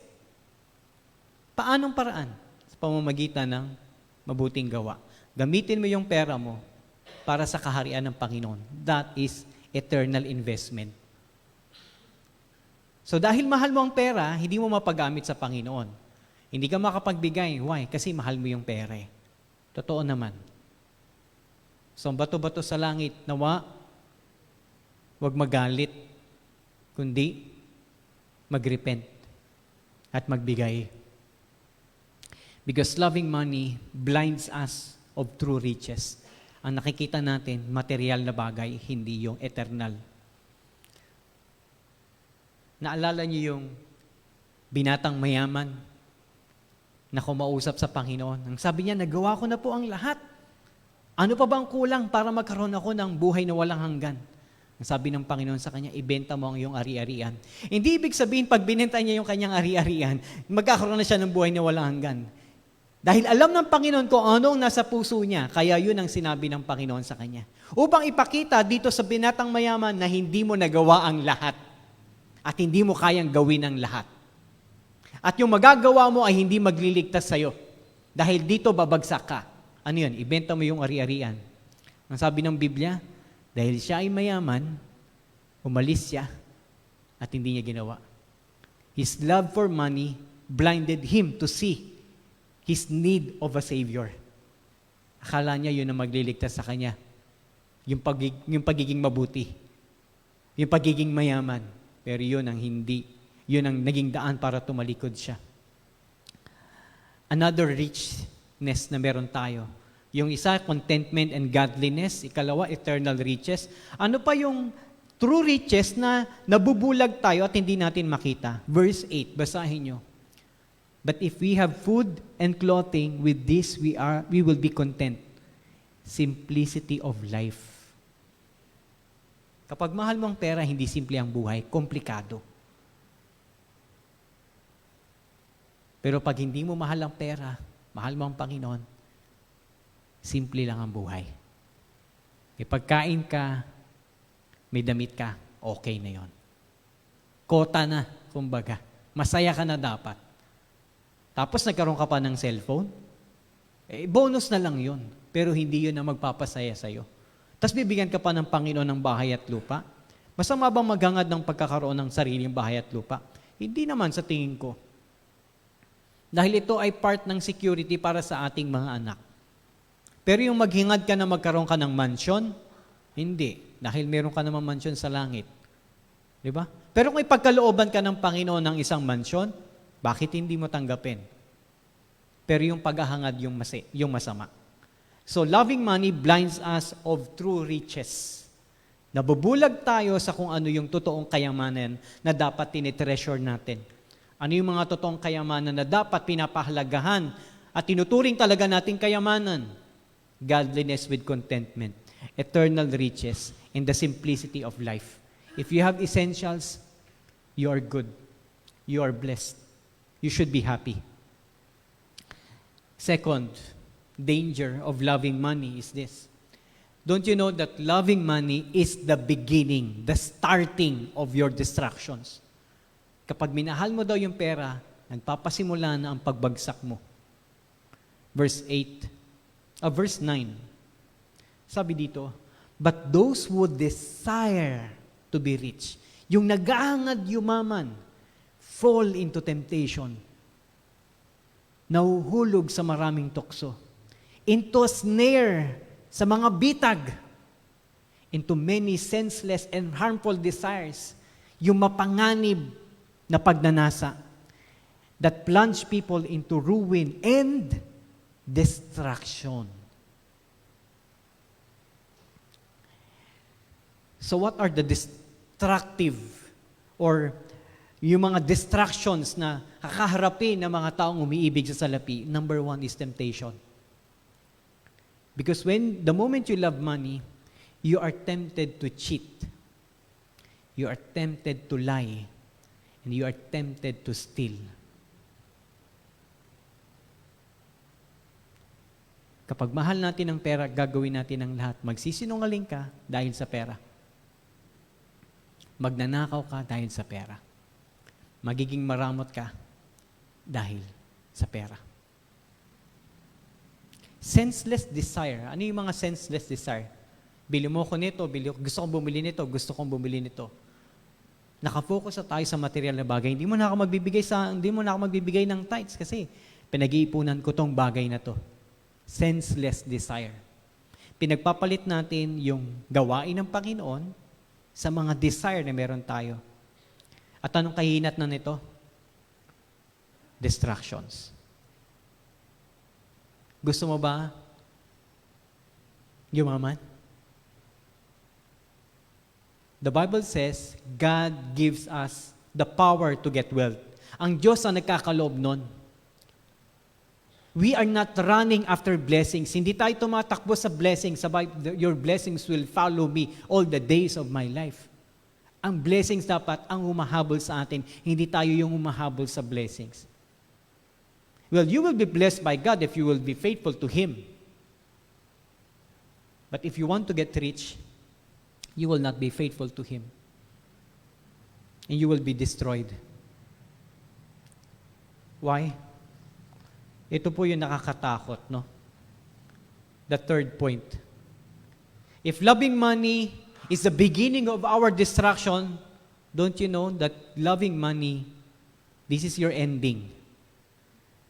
S6: Paanong paraan? Sa pamamagitan ng mabuting gawa. Gamitin mo yung pera mo para sa kaharian ng Panginoon. That is eternal investment. So dahil mahal mo ang pera, hindi mo mapagamit sa Panginoon. Hindi ka makapagbigay. Why? Kasi mahal mo yung pera. Totoo naman. So, ang bato-bato sa langit, nawa, huwag magalit, kundi magrepent at magbigay. Because loving money blinds us of true riches. Ang nakikita natin, material na bagay, hindi yung eternal. Naalala niyo yung binatang mayaman na kumausap sa Panginoon. Ang sabi niya, nagawa ko na po ang lahat. Ano pa bang kulang para magkaroon ako ng buhay na walang hanggan? Ang sabi ng Panginoon sa kanya, ibenta mo ang iyong ari-arian. Hindi ibig sabihin, pag binenta niya yung kanyang ari-arian, magkakaroon na siya ng buhay na walang hanggan. Dahil alam ng Panginoon kung anong nasa puso niya, kaya yun ang sinabi ng Panginoon sa kanya. Upang ipakita dito sa binatang mayaman na hindi mo nagawa ang lahat at hindi mo kayang gawin ang lahat. At yung magagawa mo ay hindi magliligtas sa'yo. Dahil dito babagsak ka. Ano yun? Ibenta mo yung ari-arian. Ang sabi ng Biblia, dahil siya ay mayaman, umalis siya at hindi niya ginawa. His love for money blinded him to see his need of a Savior. Akala niya yun ang magliligtas sa kanya. Yung pagiging mabuti. Yung pagiging mayaman. Pero yun ang hindi. Yun ang naging daan para tumalikod siya. Another richness na meron tayo. Yung isa, contentment and godliness. Ikalawa, eternal riches. Ano pa yung true riches na nabubulag tayo at hindi natin makita? Verse 8, basahin nyo. But if we have food and clothing, with this we will be content. Simplicity of life. Kapag mahal mo ang pera, hindi simple ang buhay, komplikado. Pero pag hindi mo mahal ang pera, mahal mo ang Panginoon, simple lang ang buhay. May pagkain ka, may damit ka, okay na yon. Kota na, kumbaga. Masaya ka na dapat. Tapos nagkaroon ka pa ng cellphone, bonus na lang yon. Pero hindi yun ang magpapasaya sa'yo. Tapos bibigyan ka pa ng Panginoon ng bahay at lupa. Masama bang maghangad ng pagkakaroon ng sariling bahay at lupa? Hindi naman sa tingin ko. Dahil ito ay part ng security para sa ating mga anak. Pero yung maghingad ka na magkaroon ka ng mansion, hindi. Dahil meron ka namang mansion sa langit. Di ba? Pero kung ipagkalooban ka ng Panginoon ng isang mansion, bakit hindi mo tanggapin? Pero yung paghahangad yung masama. So loving money blinds us of true riches. Nabubulag tayo sa kung ano yung totoong kayamanan na dapat tinitreasure natin. Ano yung mga totoong kayamanan na dapat pinapahalagahan at tinuturing talaga nating kayamanan? Godliness with contentment, eternal riches, and the simplicity of life. If you have essentials, you are good. You are blessed. You should be happy. Second, danger of loving money is this. Don't you know that loving money is the beginning, the starting of your distractions? Kapag minahal mo daw yung pera, nagpapasimula na ang pagbagsak mo. Verse 9. Sabi dito, but those who desire to be rich, yung nag-aangad yumaman, fall into temptation, nahuhulog sa maraming tukso, into a snare, sa mga bitag, into many senseless and harmful desires, yung mapanganib na pagnanasa, that plunge people into ruin and destruction. So what are the destructive or yung mga distractions na kakaharapin ng mga taong umiibig sa salapi? Number 1 is temptation. Because the moment you love money, you are tempted to cheat. You are tempted to lie. And you are tempted to steal. Kapag mahal natin ang pera, gagawin natin ang lahat. Magsisinungaling ka dahil sa pera. Magnanakaw ka dahil sa pera. Magiging maramot ka dahil sa pera. Senseless desire. Ano yung mga senseless desire? Bili mo ko nito, gusto kong bumili nito, gusto kong bumili nito. Nakafocus na tayo sa material na bagay. Hindi mo na ako magbibigay ng tithes kasi pinag-iipunan ko tong bagay na to. Senseless desire. Pinagpapalit natin yung gawain ng Panginoon sa mga desire na meron tayo. At anong kahinat na nito? Distractions. Gusto mo ba yumaman? The Bible says, God gives us the power to get wealth. Ang Diyos ang nagkakaloob nun. We are not running after blessings. Hindi tayo tumatakbo sa blessings. Your blessings will follow me all the days of my life. Ang blessings dapat ang humahabol sa atin. Hindi tayo yung humahabol sa blessings. Well, you will be blessed by God if you will be faithful to Him. But if you want to get rich, you will not be faithful to Him. And you will be destroyed. Why? Ito po yung nakakatakot, no? The third point. If loving money is the beginning of our destruction, don't you know that loving money, this is your ending.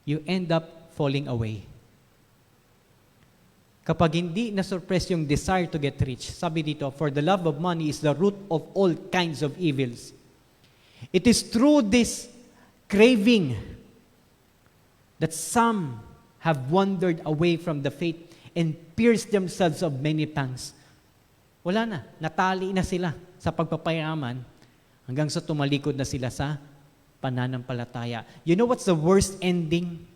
S6: You end up falling away. Kapag hindi na-suppress yung desire to get rich, sabi dito, for the love of money is the root of all kinds of evils. It is through this craving that some have wandered away from the faith and pierced themselves of many pangs. Wala na, natali na sila sa pagpapayaman hanggang sa tumalikod na sila sa pananampalataya. You know what's the worst ending?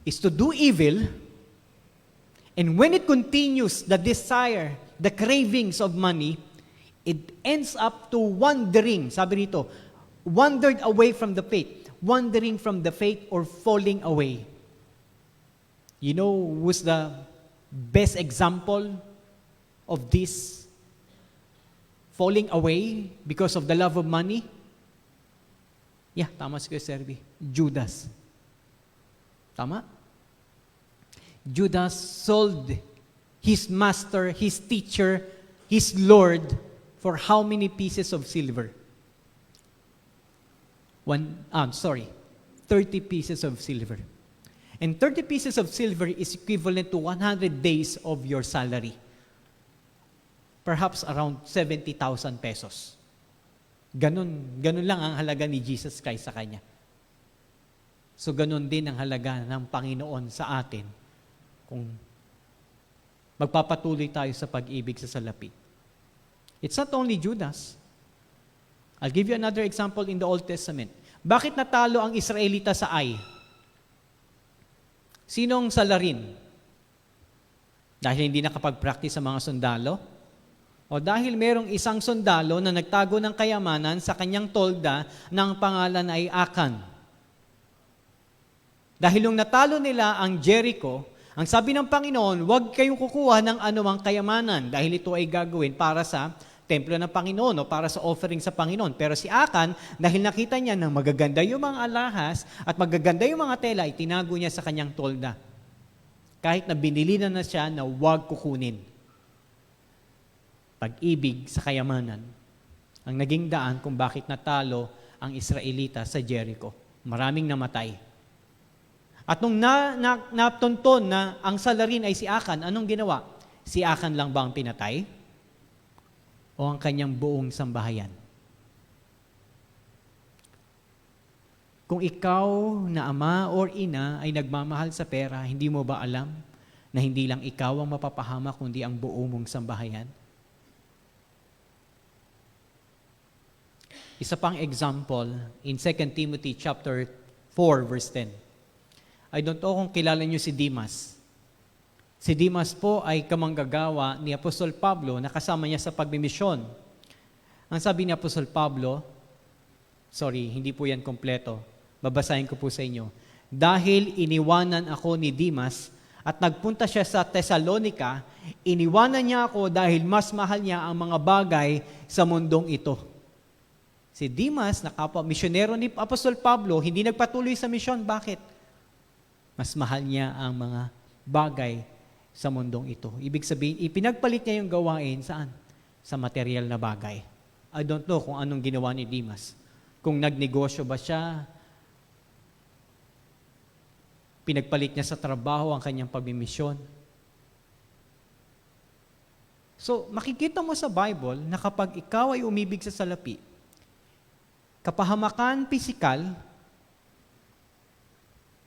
S6: Is to do evil. And when it continues, the desire, the cravings of money, it ends up to wandering. Sabi rito, wandered away from the faith. Wandering from the faith or falling away. You know who's the best example of this falling away because of the love of money? Yeah, tama si Kuya Servi. Judas. Tama? Judas sold his master, his teacher, his Lord for how many pieces of silver? 30 pieces of silver. And 30 pieces of silver is equivalent to 100 days of your salary. Perhaps around 70,000 pesos. Ganun lang ang halaga ni Jesus Christ sa kanya. So ganun din ang halaga ng Panginoon sa atin kung magpapatuloy tayo sa pag-ibig sa salapi. It's not only Judas. I'll give you another example in the Old Testament. Bakit natalo ang Israelita sa Ai? Sinong salarin? Dahil hindi nakapag-practice sa mga sundalo? O dahil merong isang sundalo na nagtago ng kayamanan sa kanyang tolda na ang pangalan ay Akan? Dahil nung natalo nila ang Jericho, ang sabi ng Panginoon, huwag kayong kukuha ng anumang kayamanan dahil ito ay gagawin para sa templo ng Panginoon o para sa offering sa Panginoon. Pero si Akan, dahil nakita niya na magaganda yung mga alahas at magaganda yung mga tela, itinago niya sa kanyang tolda. Kahit na binili na siya na huwag kukunin. Pag-ibig sa kayamanan ang naging daan kung bakit natalo ang Israelita sa Jericho. Maraming namatay. At nung natunton na ang salarin ay si Akan, anong ginawa? Si Akan lang ba ang pinatay? O ang kanyang buong sambahayan? Kung ikaw na ama or ina ay nagmamahal sa pera, hindi mo ba alam na hindi lang ikaw ang mapapahamak kundi ang buo mong sambahayan? Isa pang example in 2 Timothy chapter 4 verse 10. I don't know kung kilala niyo si Demas. Si Demas po ay kamanggagawa ni Apostol Pablo na kasama niya sa pagmimisyon. Ang sabi ni Apostol Pablo, hindi po yan kompleto. Babasahin ko po sa inyo. Dahil iniwanan ako ni Demas at nagpunta siya sa Thessalonica, iniwanan niya ako dahil mas mahal niya ang mga bagay sa mundong ito. Si Demas, na kapwa misyonero ni Apostol Pablo, hindi nagpatuloy sa misyon. Bakit? Mas mahal niya ang mga bagay sa mundong ito. Ibig sabihin, ipinagpalit niya yung gawain saan? Sa material na bagay. I don't know kung anong ginawa ni Demas. Kung nagnegosyo ba siya, pinagpalit niya sa trabaho ang kanyang pagmimisyon. So, makikita mo sa Bible na kapag ikaw ay umibig sa salapi, kapahamakan pisikal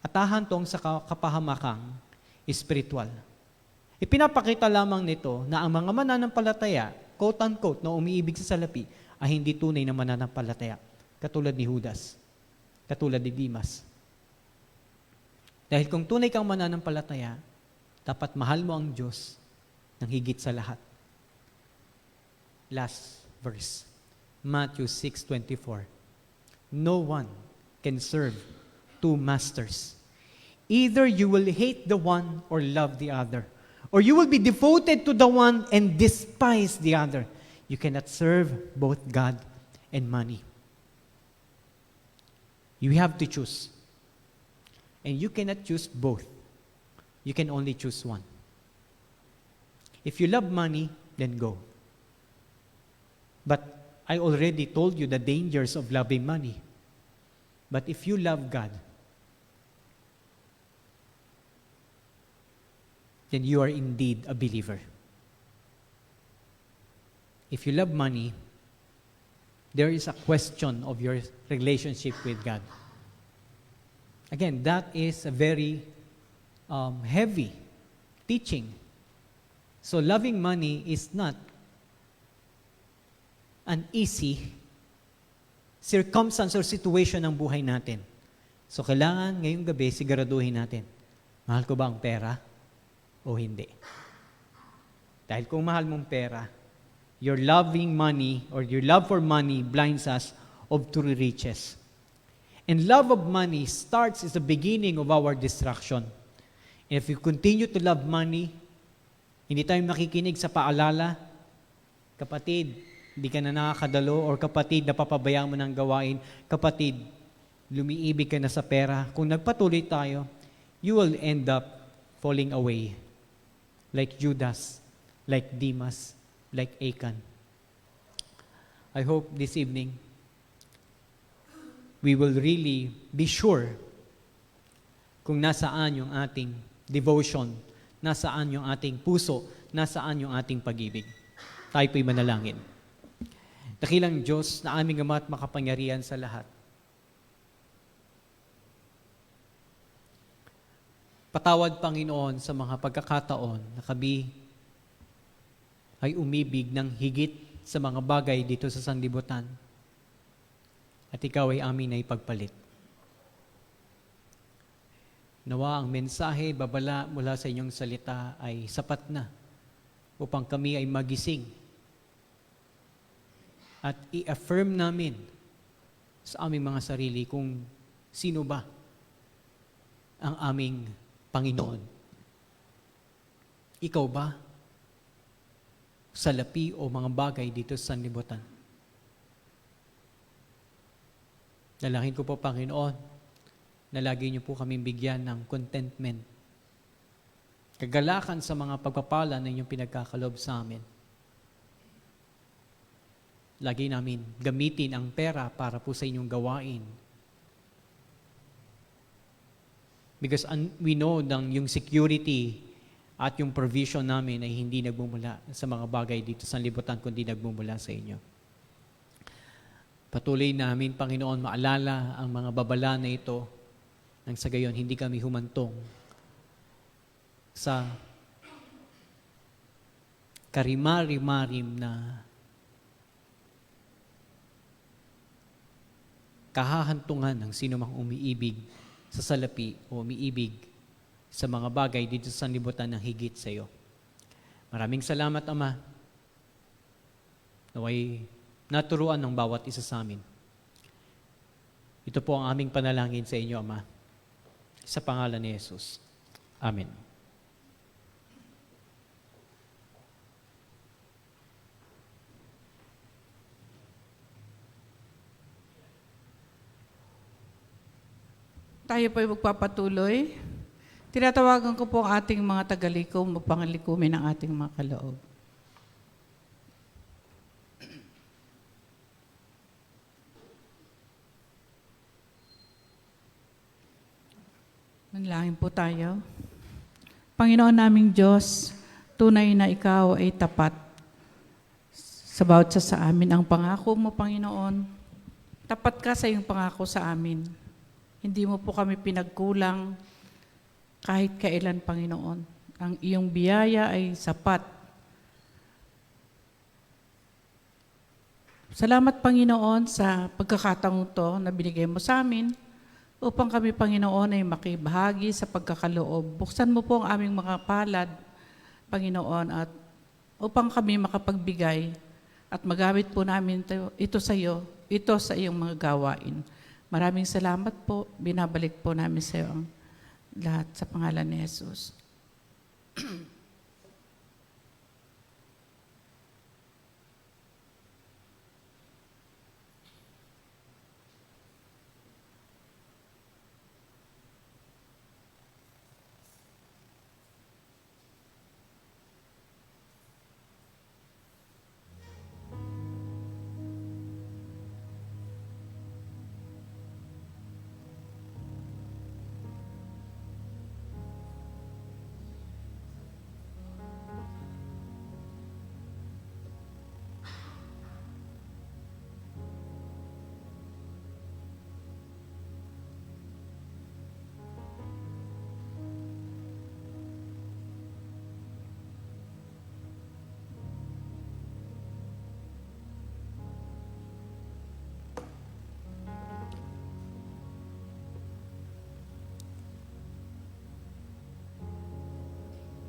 S6: at hahantong sa kapahamakang espiritual. Ipinapakita lamang nito na ang mga mananampalataya, quote-unquote, na umiibig sa salapi, ay hindi tunay na mananampalataya. Katulad ni Judas, katulad ni Dimas. Dahil kung tunay kang mananampalataya, dapat mahal mo ang Diyos ng higit sa lahat. Last verse, Matthew 6:24. No one can serve two masters. Either you will hate the one or love the other, or you will be devoted to the one and despise the other. You cannot serve both God and money. You have to choose. And you cannot choose both. You can only choose one. If you love money, then go. But I already told you the dangers of loving money. But if you love God, then you are indeed a believer. If you love money, there is a question of your relationship with God. Again, that is a very heavy teaching. So loving money is not an easy circumstance or situation ng buhay natin. So kailangan ngayong gabi siguraduhin natin, mahal ko ba ang pera o hindi? Dahil kung mahal mong pera, your loving money or your love for money blinds us of true riches. And love of money starts as the beginning of our destruction. And if you continue to love money, hindi tayo makikinig sa paalala, kapatid, hindi ka na nakakadalo, or kapatid, napapabayaan mo ng gawain, kapatid, lumiibig ka na sa pera. Kung nagpatuloy tayo, you will end up falling away. Like Judas, like Demas, like Achan. I hope this evening, we will really be sure kung nasaan yung ating devotion, nasaan yung ating puso, nasaan yung ating pag-ibig. Tayo po'y manalangin. Dakilang Diyos na aming Ama at makapangyarihan sa lahat. Patawad, Panginoon, sa mga pagkakataon na kami ay umibig ng higit sa mga bagay dito sa sanlibutan at ikaw ay amin na ipagpalit. Nawa ang mensahe, babala mula sa inyong salita ay sapat na upang kami ay magising at i-affirm namin sa aming mga sarili kung sino ba ang aming Panginoon. Ikaw ba? Salapi o mga bagay dito sa sanlibutan? Dalangin ko po, Panginoon, na lagi niyo po kaming bigyan ng contentment, kagalakan sa mga pagpapala na inyong pinagkakalob sa amin. Lagi namin gamitin ang pera para po sa inyong gawain. Because we know yung security at yung provision namin ay hindi nagbumula sa mga bagay dito sa libutan, kundi nagbumula sa inyo. Patuloy namin, Panginoon, maalala ang mga babala na ito nang sa gayon hindi kami humantong sa karimari-marim na kahahantungan ng sino mang umiibig sa salapi o umiibig sa mga bagay dito sa sanlibutan ng higit sa iyo. Maraming salamat, Ama, naway naturuan ng bawat isa sa amin. Ito po ang aming panalangin sa inyo, Ama, sa pangalan ni Jesus. Amen.
S2: Tayo po ay magpapatuloy. Tinatawagan ko po ang ating mga tagalikom upang likumin ang ating mga kaloob. Manalangin po tayo. Panginoon naming Diyos, tunay na Ikaw ay tapat sa bawat isa sa amin ang pangako mo, Panginoon. Tapat ka sa iyong pangako sa amin. Hindi mo po kami pinagkulang kahit kailan, Panginoon. Ang iyong biyaya ay sapat. Salamat, Panginoon, sa pagkakataong to na binigay mo sa amin upang kami, Panginoon, ay makibahagi sa pagkakaloob. Buksan mo po ang aming mga palad, Panginoon, at upang kami makapagbigay at magamit po namin ito sa iyo, ito sa iyong mga gawain. Maraming salamat po. Binabalik po namin sa iyo ang lahat sa pangalan ni Jesus.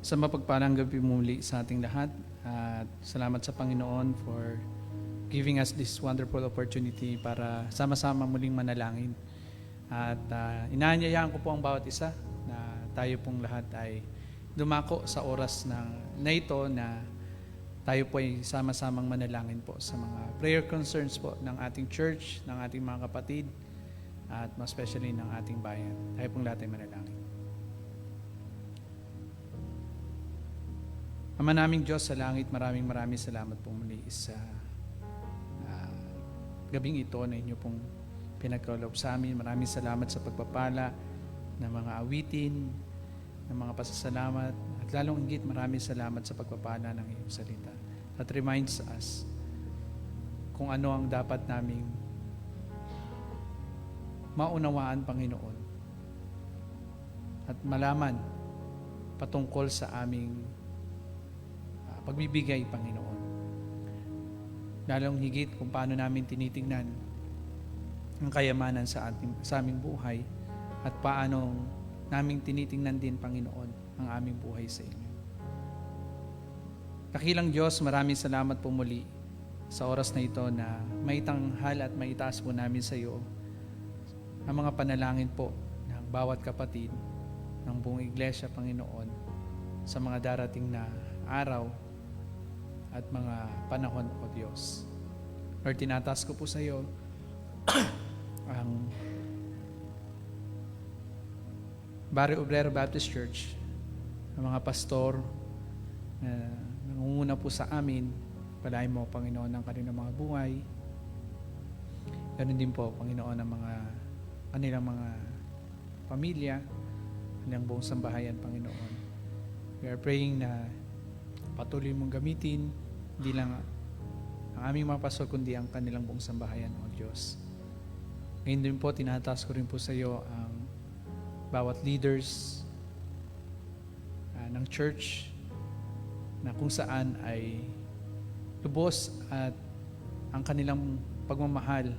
S7: Sa mapagpalang gabi muli sa ating lahat at salamat sa Panginoon for giving us this wonderful opportunity para sama-sama muling manalangin. At inaanyayaan ko po ang bawat isa na tayo pong lahat ay dumako sa oras na ito na tayo po ay sama-samang manalangin po sa mga prayer concerns po ng ating church, ng ating mga kapatid at mas especially ng ating bayan. Tayo pong lahat ay manalangin. Ama naming Diyos sa langit, maraming salamat po muli sa gabing ito na inyo pong pinagkaloob sa amin. Maraming salamat sa pagpapala ng mga awitin, ng mga pasasalamat, at lalong higit maraming salamat sa pagpapala ng iyong salita. That reminds us kung ano ang dapat naming maunawaan, Panginoon, at malaman patungkol sa aming pagbibigay, Panginoon. Lalong higit kung paano namin tinitingnan ang kayamanan sa aming buhay at paano namin tinitingnan din, Panginoon, ang aming buhay sa inyo. Dakilang Diyos, maraming salamat po muli sa oras na ito na maitanghal at maitaas po namin sa iyo ang mga panalangin po ng bawat kapatid ng buong iglesia, Panginoon, sa mga darating na araw at mga panahon, O Diyos. Lord, tinataas ko po sa iyo ang Barrio Obrero Baptist Church, ang mga pastor na nangunguna po sa amin. Palain mo, Panginoon, ang kanilang mga buhay. Ganun din po, Panginoon, ang kanilang mga pamilya, kanilang buong sambahayan, Panginoon. We are praying na patuloy mong gamitin hindi lang ang aming mga pastor, kundi ang kanilang buong sambahayan, O Diyos. Ngayon din po, tinataas ko rin po sa iyo ang bawat leaders ng church na kung saan ay lubos at ang kanilang pagmamahal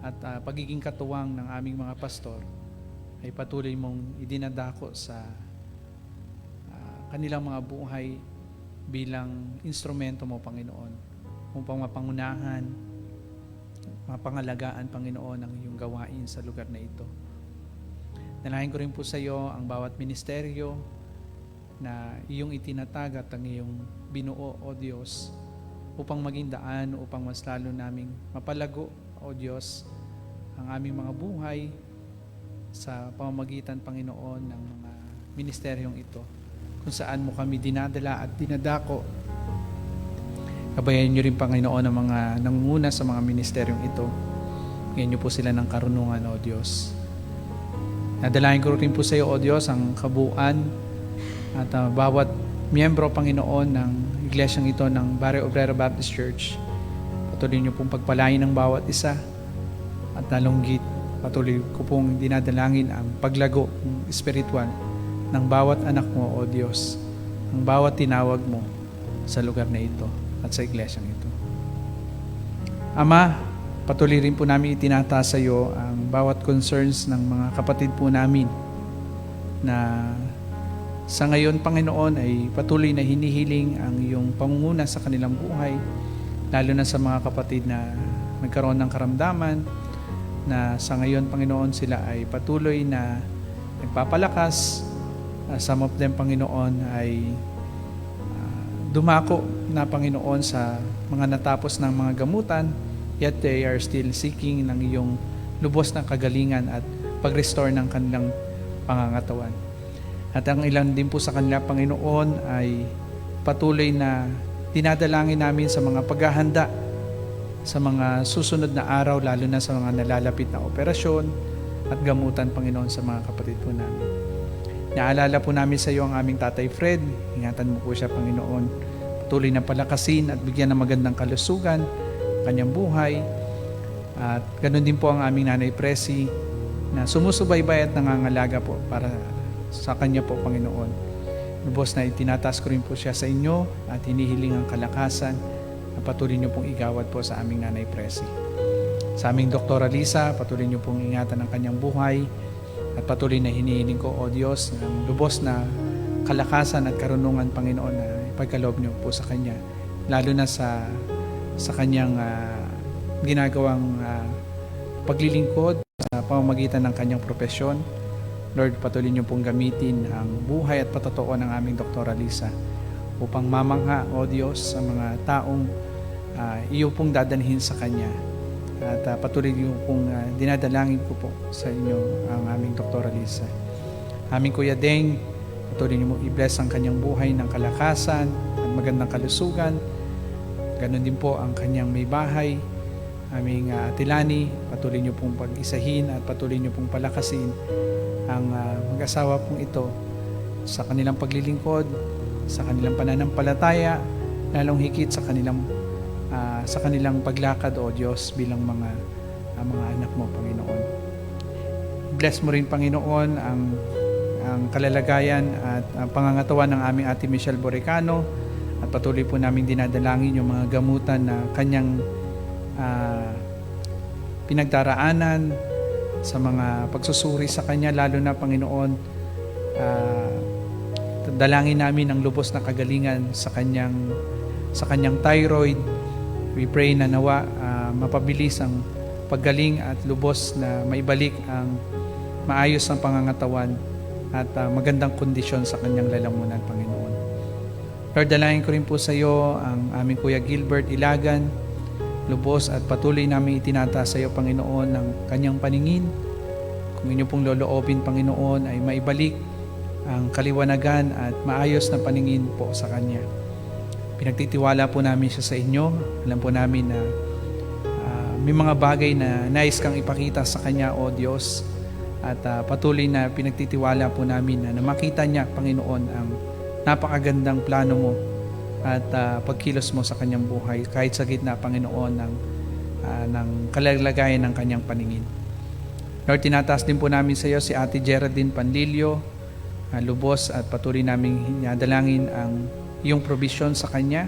S7: at pagiging katuwang ng aming mga pastor ay patuloy mong idinadako sa kanilang mga buhay bilang instrumento mo, Panginoon, upang mapangunahan, mapangalagaan, Panginoon, ang iyong gawain sa lugar na ito. Nalahin ko rin po sa iyo ang bawat ministeryo na iyong itinatag at ang iyong binuo, O Diyos, upang maging daan, upang mas lalo naming mapalago, O Diyos, ang aming mga buhay sa pamamagitan, Panginoon, ng mga ministeryong ito, kung saan mo kami dinadala at dinadako. Kabayan niyo rin, Panginoon, ang mga nangunguna sa mga ministeryong ito. Ngayon niyo po sila ng karunungan, O Diyos. Nadalahin ko rin po sa iyo, O Diyos, ang kabuuan at bawat miyembro, Panginoon, ng iglesyang ito ng Barrio Obrero Baptist Church patuloy niyo pong pagpalain ng bawat isa. At lalonggit, patuloy ko pong dinadalangin ang paglago espiritual ng bawat anak mo, O Diyos, ng bawat tinawag mo sa lugar na ito at sa iglesyang ito. Ama, patuloy rin po namin itinataas sa iyo ang bawat concerns ng mga kapatid po namin na sa ngayon, Panginoon, ay patuloy na hinihiling ang iyong pangunguna sa kanilang buhay, lalo na sa mga kapatid na nagkaroon ng karamdaman, na sa ngayon, Panginoon, sila ay patuloy na nagpapalakas. Some of them, Panginoon, ay dumako na, Panginoon, sa mga natapos ng mga gamutan, yet they are still seeking ng iyong lubos na kagalingan at pag-restore ng kanilang pangangatawan. At ang ilan din po sa kanila, Panginoon, ay patuloy na dinadalangin namin sa mga paghahanda sa mga susunod na araw, lalo na sa mga nalalapit na operasyon at gamutan, Panginoon, sa mga kapatid po namin. Naalala po namin sa iyo ang aming Tatay Fred. Ingatan mo po siya, Panginoon. Patuloy na palakasin at bigyan ng magandang kalusugan kanyang buhay. At ganoon din po ang aming Nanay Presi na sumusubaybay at nangangalaga po para sa kanya po, Panginoon. Lubos na itinataas ko rin po siya sa inyo at hinihiling ang kalakasan na patuloy niyo pong igawad po sa aming Nanay Presi. Sa aming Dr. Lisa, patuloy niyo pong ingatan ang kanyang buhay at patuloy na hinihiling ko, O Diyos, ng lubos na kalakasan at karunungan, Panginoon, na ipagkaloob niyo po sa kanya, lalo na sa kanyang ginagawang paglilingkod sa pamamagitan ng kanyang propesyon. Lord, patuloy niyo pong gamitin ang buhay at patotoo ng aming Dr. Lisa upang mamangha, O Diyos, sa mga taong iyo pong dadalhin sa kanya. At patuloy niyo pong dinadalangin ko po sa inyo ang aming Dr. Lisa. Aming Kuya Deng, patuloy niyo mong i-bless ang kanyang buhay ng kalakasan at magandang kalusugan. Ganon din po ang kanyang may bahay. Aming Ate Lani, patuloy niyo pong pag-isahin at patuloy niyo pong palakasin ang mag-asawa pong ito sa kanilang paglilingkod, sa kanilang pananampalataya, lalong higit sa kanilang paglakad, O Diyos, bilang mga anak mo, Panginoon. Bless mo rin, Panginoon, ang kalalagayan at ang pangangatawan ng aming Ate Michelle Boricano at patuloy po namin dinadalangin yung mga gamutan na kanyang pinagdaraanan sa mga pagsusuri sa kanya, lalo na, Panginoon, dalangin namin ang lubos na kagalingan sa kanyang thyroid. We pray na nawa mapabilis ang paggaling at lubos na maibalik ang maayos ng pangangatawan at magandang kondisyon sa kanyang lalamunan, Panginoon. Lord, dalangin ko rin po sa iyo ang aming Kuya Gilbert Ilagan. Lubos at patuloy namin itinataas sa iyo, Panginoon, ang kanyang paningin. Kung inyo pong loloobin, Panginoon, ay maibalik ang kaliwanagan at maayos na paningin po sa kanya. Pinagtitiwala po namin siya sa inyo. Alam po namin na may mga bagay na nais kang ipakita sa kanya, O Diyos. At patuloy na pinagtitiwala po namin na makita niya, Panginoon, ang napakagandang plano mo at pagkilos mo sa kanyang buhay kahit sa gitna, Panginoon, ng kalalagayan ng kanyang paningin. Lord, tinataas din po namin sa iyo si Ate Geraldine Panlilio. Lubos at patuloy namin hinadalangin ang iyong provision sa kanya,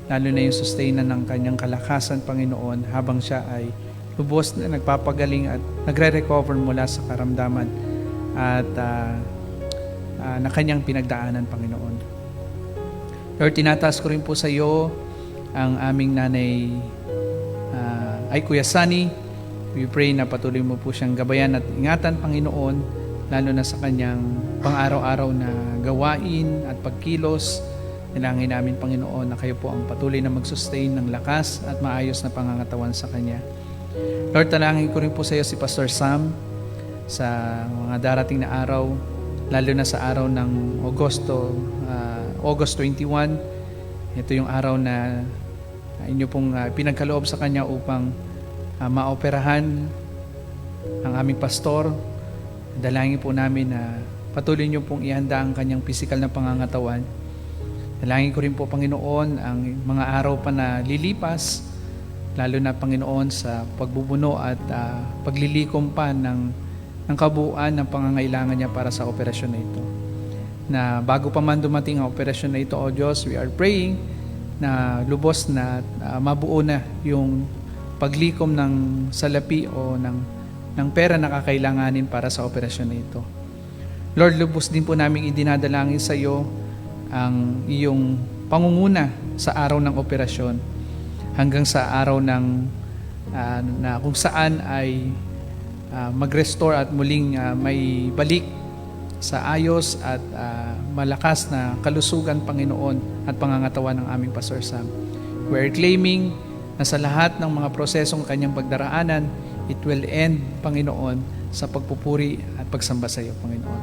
S7: lalo na yung sustainan ng kanyang kalakasan, Panginoon, habang siya ay lubos na nagpapagaling at nagre-recover mula sa karamdaman at na kanyang pinagdaanan, Panginoon. Lord, tinataas ko rin po sa iyo ang aming nanay ay Kuya Sunny. We pray na patuloy mo po siyang gabayan at ingatan, Panginoon, lalo na sa kanyang pang-araw-araw na gawain at pagkilos. Nilangin namin, Panginoon, na kayo po ang patuloy na mag-sustain ng lakas at maayos na pangangatawan sa kanya. Lord, talangin ko rin po sa iyo si Pastor Sam sa mga darating na araw, lalo na sa araw ng August 21. Ito yung araw na inyo pong pinagkaloob sa kanya upang maoperahan ang aming pastor. Dalangin po namin na patuloy niyo pong ihanda ang kanyang pisikal na pangangatawan. Dalangin ko rin po, Panginoon, ang mga araw pa na lilipas lalo na Panginoon sa pagbubuno at paglilikom pa ng kabuuan ng pangangailangan niya para sa operasyon na ito. Na bago pa man dumating ang operasyon na ito, O Diyos, we are praying na lubos na mabuo na yung paglikom ng salapi o ng pera na kakailanganin para sa operasyon na ito. Lord, lubos din po namin idinadalangin sa iyo ang iyong pangunguna sa araw ng operasyon hanggang sa araw ng na kung saan ay mag-restore at muling may balik sa ayos at malakas na kalusugan, Panginoon, at pangangatawan ng aming Pastor Sam. We are claiming na sa lahat ng mga prosesong kanyang pagdaraanan, it will end, Panginoon, sa pagpupuri at pagsamba sa iyo, Panginoon.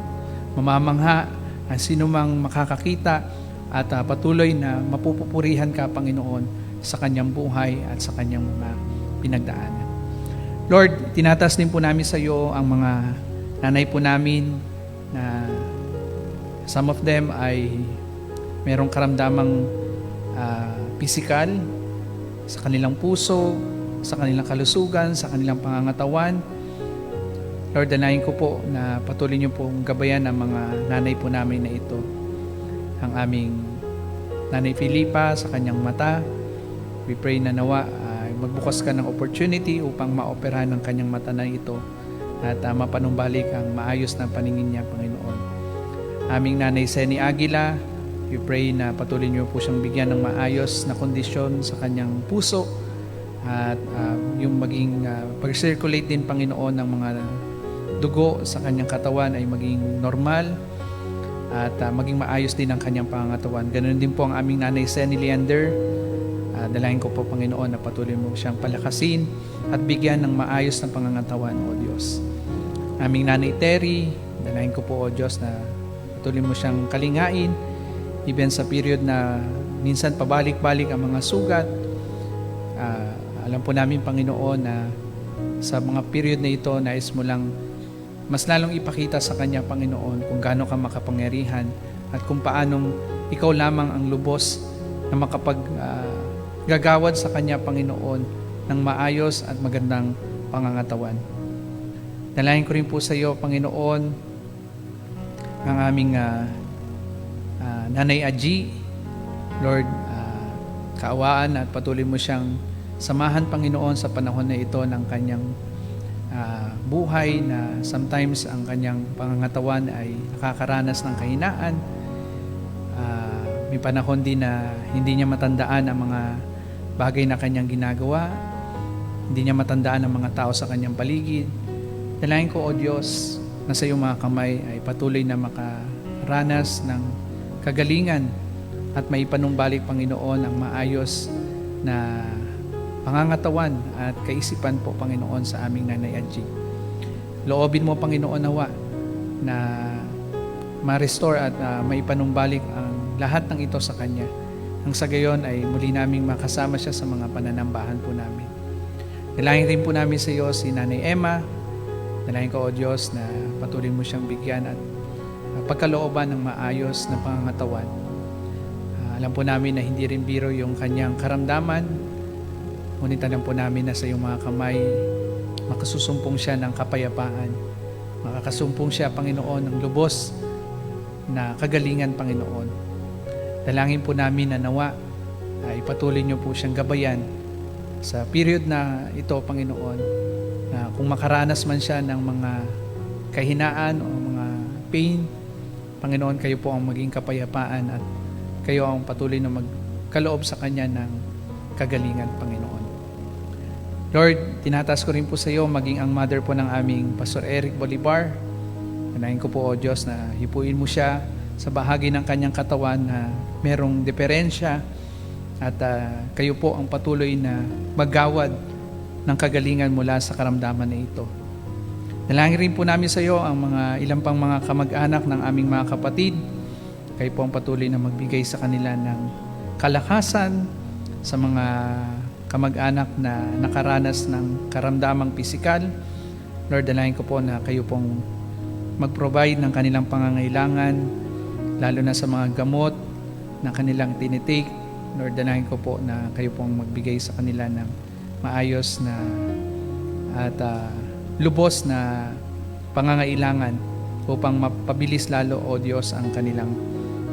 S7: Mamamangha ang sinumang makakakita at patuloy na mapupupurihan ka, Panginoon, sa kanyang buhay at sa kanyang mga pinagdaanan. Lord, tinatas din po namin sa iyo ang mga nanay po namin na some of them ay merong karamdamang pisikal sa kanilang puso, sa kanilang kalusugan, sa kanilang pangangatawan. Lord, danahin ko po na patuloy niyo pong gabayan ang mga nanay po namin na ito. Ang aming Nanay Filipa sa kanyang mata, we pray na nawa magbukas ka ng opportunity upang maoperahan ng kanyang mata na ito at mapanumbalik ang maayos na paningin niya, Panginoon. Aming Nanay Seni Aguila, we pray na patuloy niyo po siyang bigyan ng maayos na kondisyon sa kanyang puso at yung maging pag-circulate din, Panginoon, ng mga dugo sa kanyang katawan ay maging normal at maging maayos din ang kanyang pangangatawan. Ganoon din po ang aming Nanay Seni Leander. Dalahin ko po, Panginoon, na patuloy mo siyang palakasin at bigyan ng maayos na pangangatawan, O Diyos. Aming Nanay Terry, dalahin ko po, O Diyos, na patuloy mo siyang kalingain, even sa period na minsan pabalik-balik ang mga sugat. Alam po namin, Panginoon, na sa mga period na ito, nais mo lang mas lalong ipakita sa Kanya, Panginoon, kung gaano ka makapangyarihan at kung paanong ikaw lamang ang lubos na gagawad sa Kanya, Panginoon, ng maayos at magandang pangangatawan. Dalahin ko rin po sa iyo, Panginoon, ang aming Nanay Aji. Lord, kaawaan at patuloy mo siyang samahan, Panginoon, sa panahon na ito ng kanyang buhay na sometimes ang kanyang pangangatawan ay nakakaranas ng kahinaan. May panahon din na hindi niya matandaan ang mga bagay na kanyang ginagawa. Hindi niya matandaan ang mga tao sa kanyang paligid. Dalahin ko, O Diyos, na sa iyong mga kamay ay patuloy na makaranas ng kagalingan at maipanumbalik, Panginoon, ang maayos na pangangatawan at kaisipan po, Panginoon, sa aming Nanay Adji. Loobin mo, Panginoon, nawa na ma-restore at maipanumbalik ang lahat ng ito sa Kanya. Ang sa gayon ay muli naming makasama siya sa mga pananambahan po namin. Dalahin rin po namin sa iyo si Nanay Emma. Dalahin ko, O Diyos, na patuloy mo siyang bigyan at pagkalooban ng maayos na pangangatawan. Alam po namin na hindi rin biro yung kanyang karamdaman. Ngunit alam po namin na sa iyong mga kamay, makasusumpong siya ng kapayapaan. Makakasumpong siya, Panginoon, ng lubos na kagalingan, Panginoon. Dalangin po namin na nawa ay patuloy niyo po siyang gabayan sa period na ito, Panginoon, na kung makaranas man siya ng mga kahinaan o mga pain, Panginoon, kayo po ang maging kapayapaan at kayo ang patuloy na magkaloob sa Kanya ng kagalingan, Panginoon. Lord, tinataas ko rin po sa iyo maging ang mother po ng aming Pastor Eric Bolivar. Anahin ko po, O Diyos, na hipuin mo siya sa bahagi ng kanyang katawan na merong diferensya at kayo po ang patuloy na maggawad ng kagalingan mula sa karamdaman na ito. Dalangin rin po namin sa iyo ang mga ilang pang mga kamag-anak ng aming mga kapatid. Kayo po ang patuloy na magbigay sa kanila ng kalakasan sa mga kamag-anak na nakaranas ng karamdamang pisikal. Lord, dalangin ko po na kayo pong mag-provide ng kanilang pangangailangan, lalo na sa mga gamot na kanilang tinitake. Lord, dalangin ko po na kayo pong magbigay sa kanila ng maayos na at lubos na pangangailangan upang mapabilis lalo, O Diyos, ang kanilang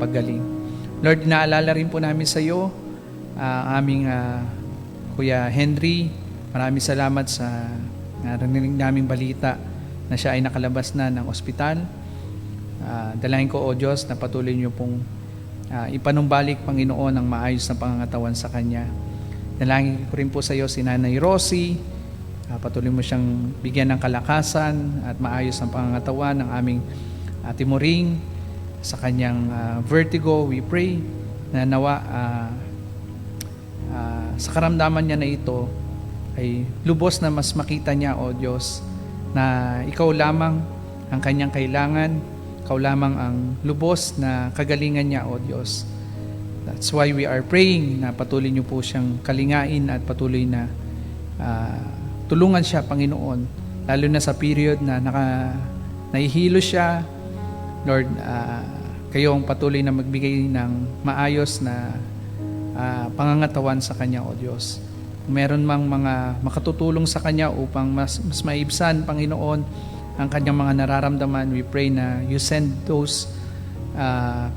S7: paggaling. Lord, inaalala rin po namin sa iyo aming Kuya Henry. Maraming salamat sa narinig naming balita na siya ay nakalabas na ng ospital. Dalangin ko, O Diyos, na patuloy niyo pong ipanumbalik, Panginoon, ang maayos na pangangatawan sa Kanya. Dalangin ko rin po sa iyo si Nanay Rosie. Patuloy mo siyang bigyan ng kalakasan at maayos ang pangangatawan ng aming Ate Moring sa kanyang vertigo. We pray na nawa sa karamdaman niya na ito ay lubos na mas makita niya, O Diyos, na ikaw lamang ang kanyang kailangan, ikaw lamang ang lubos na kagalingan niya, O Diyos. That's why we are praying na patuloy niyo po siyang kalingain at patuloy na tulungan siya, Panginoon, lalo na sa period na nahihilo siya. Lord, kayo ang patuloy na magbigay ng maayos na pangangatawan sa Kanya, O Diyos. Kung meron mang mga makatutulong sa Kanya upang mas maibsan, Panginoon, ang Kanyang mga nararamdaman, we pray na you send those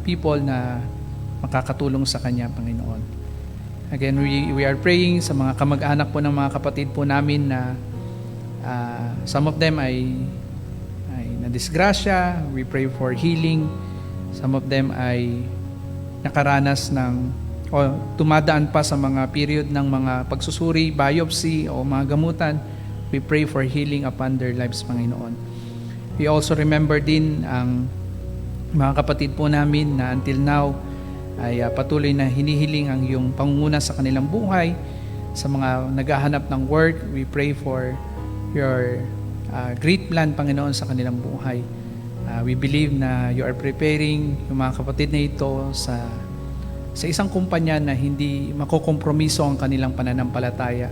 S7: people na makakatulong sa Kanya, Panginoon. Again, we are praying sa mga kamag-anak po ng mga kapatid po namin na some of them ay nadisgrasya. We pray for healing. Some of them ay nakaranas ng tumadaan pa sa mga period ng mga pagsusuri, biopsy o mga gamutan. We pray for healing upon their lives, Panginoon. We also remember din ang mga kapatid po namin na until now ay patuloy na hinihiling ang iyong pangunguna sa kanilang buhay. Sa mga naghahanap ng work, we pray for your great plan, Panginoon, sa kanilang buhay. We believe na you are preparing yung mga kapatid na ito sa isang kumpanya na hindi makokompromiso ang kanilang pananampalataya,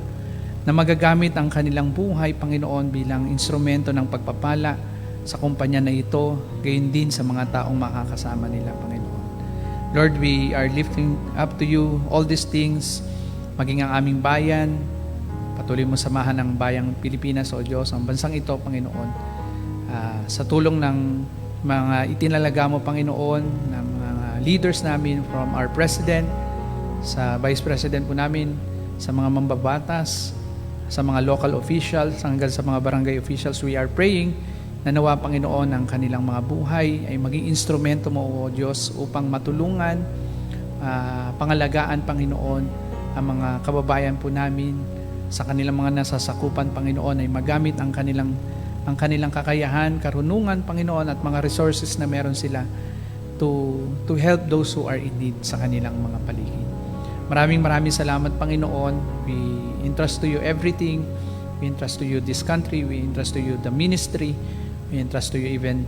S7: na magagamit ang kanilang buhay, Panginoon, bilang instrumento ng pagpapala sa kumpanya na ito, gayon din sa mga taong makakasama nila, Panginoon. Lord, we are lifting up to you all these things, maging ang aming bayan. Patuloy mo samahan ng bayang Pilipinas, O Diyos, ang bansang ito, Panginoon. Sa tulong ng mga itinalaga mo, Panginoon, ng mga leaders namin, from our President, sa Vice President po namin, sa mga mambabatas, sa mga local officials, hanggang sa mga barangay officials, we are praying na nawa, Panginoon, ang kanilang mga buhay ay maging instrumento mo, O Diyos, upang matulungan, pangalagaan, Panginoon, ang mga kababayan po namin sa kanilang mga nasasakupan, Panginoon, ay magamit ang kanilang kakayahan, karunungan, Panginoon, at mga resources na meron sila to help those who are in need sa kanilang mga paligid. Maraming salamat, Panginoon. We entrust to you everything. We entrust to you this country. We entrust to you the ministry. We entrust to you even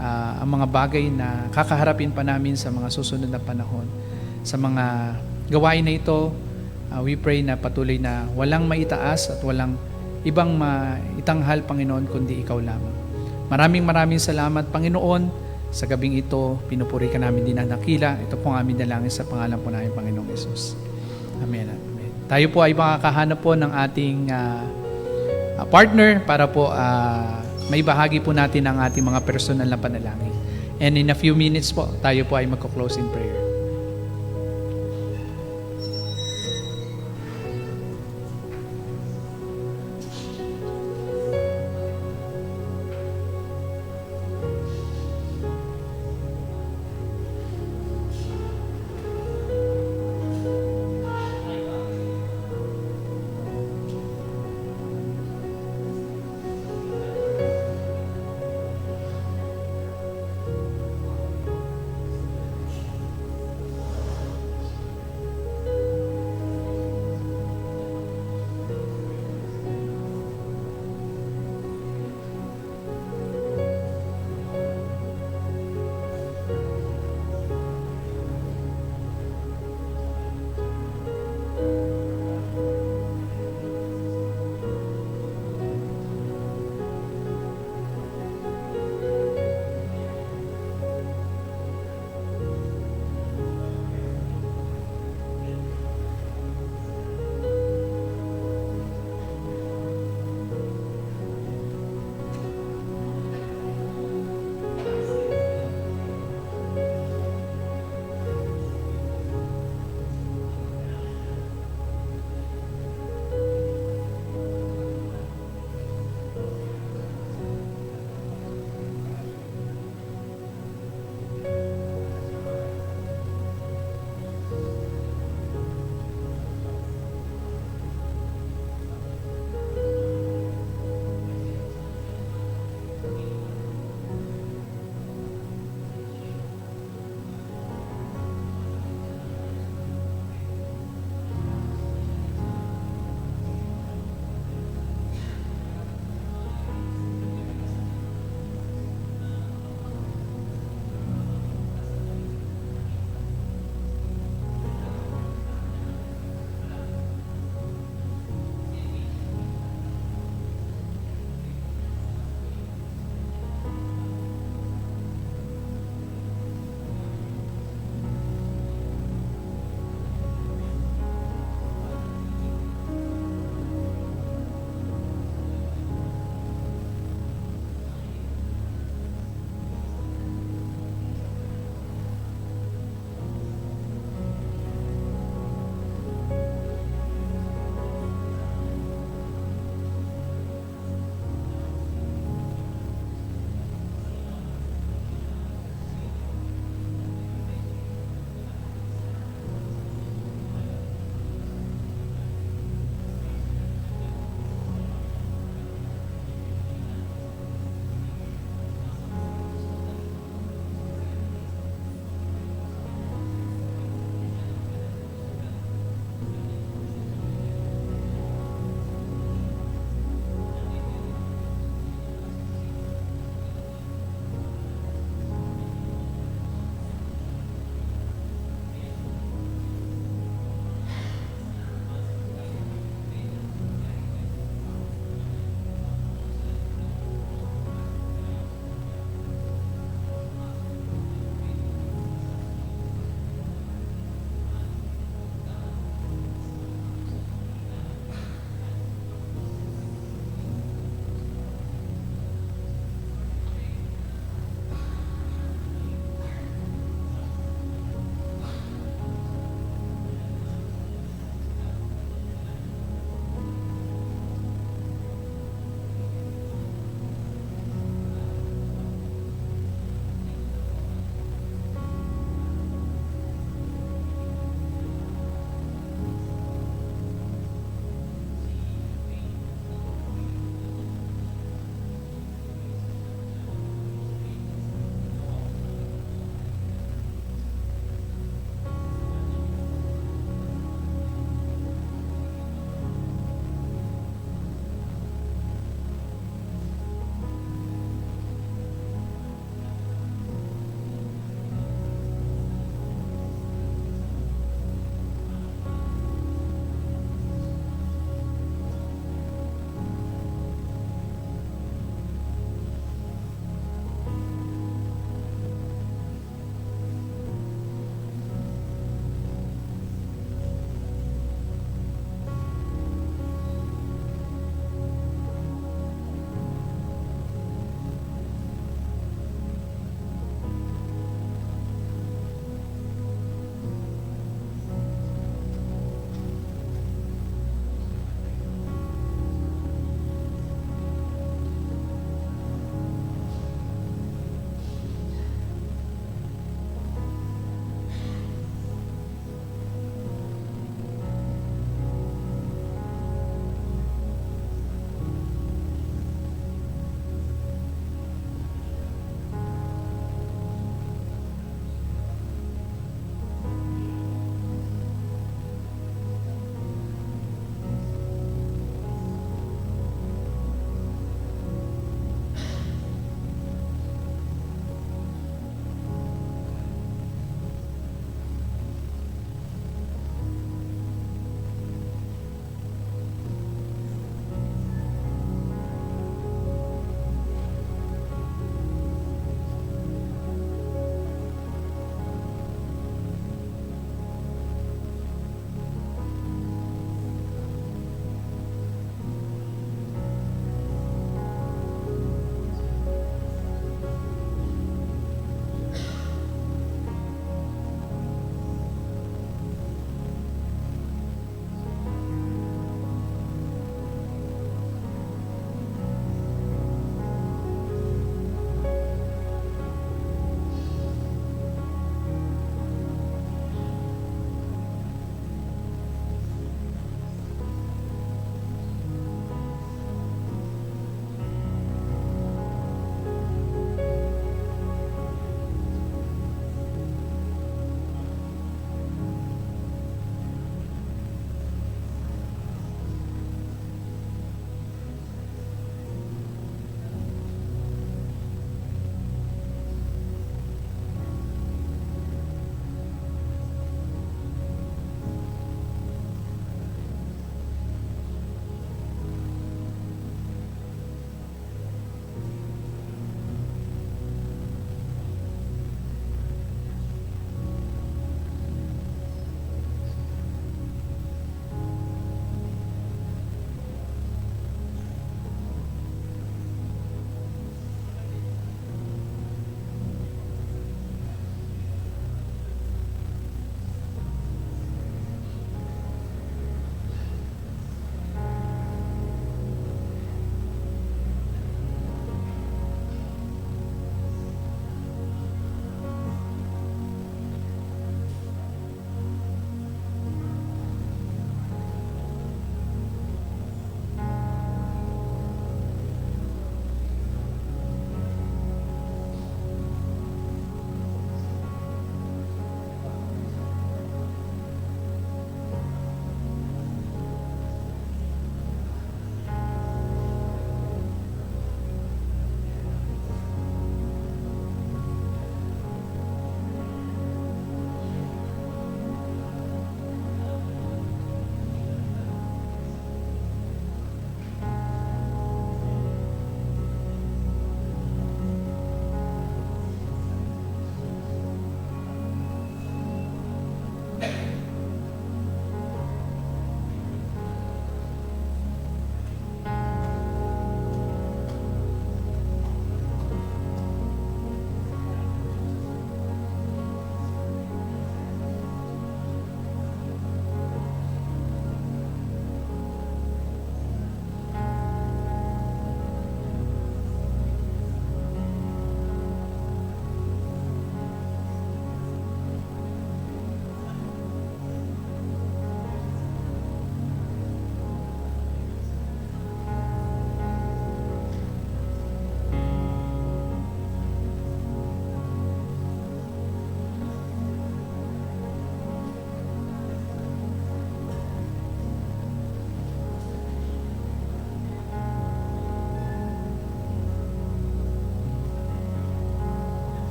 S7: ang mga bagay na kakaharapin pa namin sa mga susunod na panahon. Sa mga gawain na ito, we pray na patuloy na walang maitaas at walang ibang maitanghal, Panginoon, kundi ikaw lamang. Maraming salamat, Panginoon. Sa gabing ito, pinupuri ka namin din ang dakila. Ito po ang aming dalangin sa pangalan po namin, Panginoong Yesus. Amen. Amen. Tayo po ay makakahanap po ng ating partner para po may bahagi po natin ang ating mga personal na panalangin. And in a few minutes po, tayo po ay magko-close in prayer.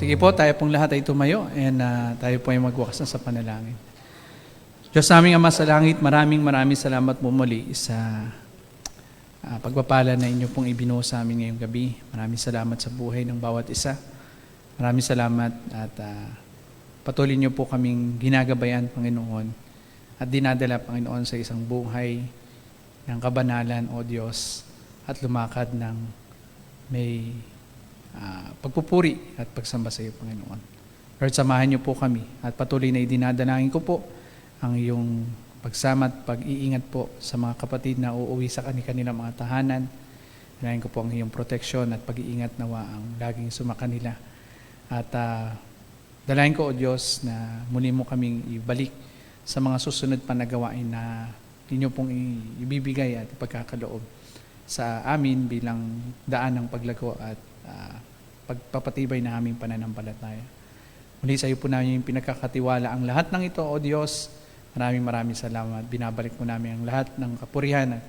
S7: Sige po, tayo pong lahat ay tumayo and tayo po ay magwakas na sa panalangin. Diyos naming Ama sa langit, maraming salamat po muli sa pagpapala na inyo pong ibinuo sa amin ngayong gabi. Maraming salamat sa buhay ng bawat isa. Maraming salamat at patuloy niyo po kaming ginagabayan, Panginoon, at dinadala, Panginoon, sa isang buhay ng kabanalan, O Diyos, at lumakad ng may pagpupuri at pagsamba sa iyo, Panginoon. Lord, samahan niyo po kami at patuloy na idinadalangin ko po ang iyong pagsama at pag-iingat po sa mga kapatid na uuwi sa kanilang mga tahanan. Dalayan ko po ang iyong proteksyon at pag-iingat nawa ang laging sumakanila. At dalayan ko, O Diyos, na muli mo kaming ibalik sa mga susunod pa na gawain na inyo pong ibibigay at ipagkakaloob sa amin bilang daan ng paglago at pagpapatibay na aming pananampalataya. Muli sa iyo po namin yung pinagkakatiwala ang lahat ng ito, O Diyos. Maraming salamat. Binabalik po namin ang lahat ng kapurihan at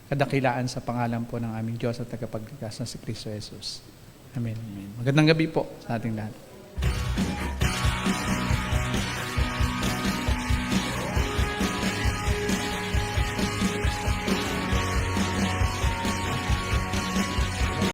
S7: kadakilaan sa pangalan po ng aming Diyos at tagapagligtas na si Kristo Jesus. Amen. Magandang gabi po sa ating lahat.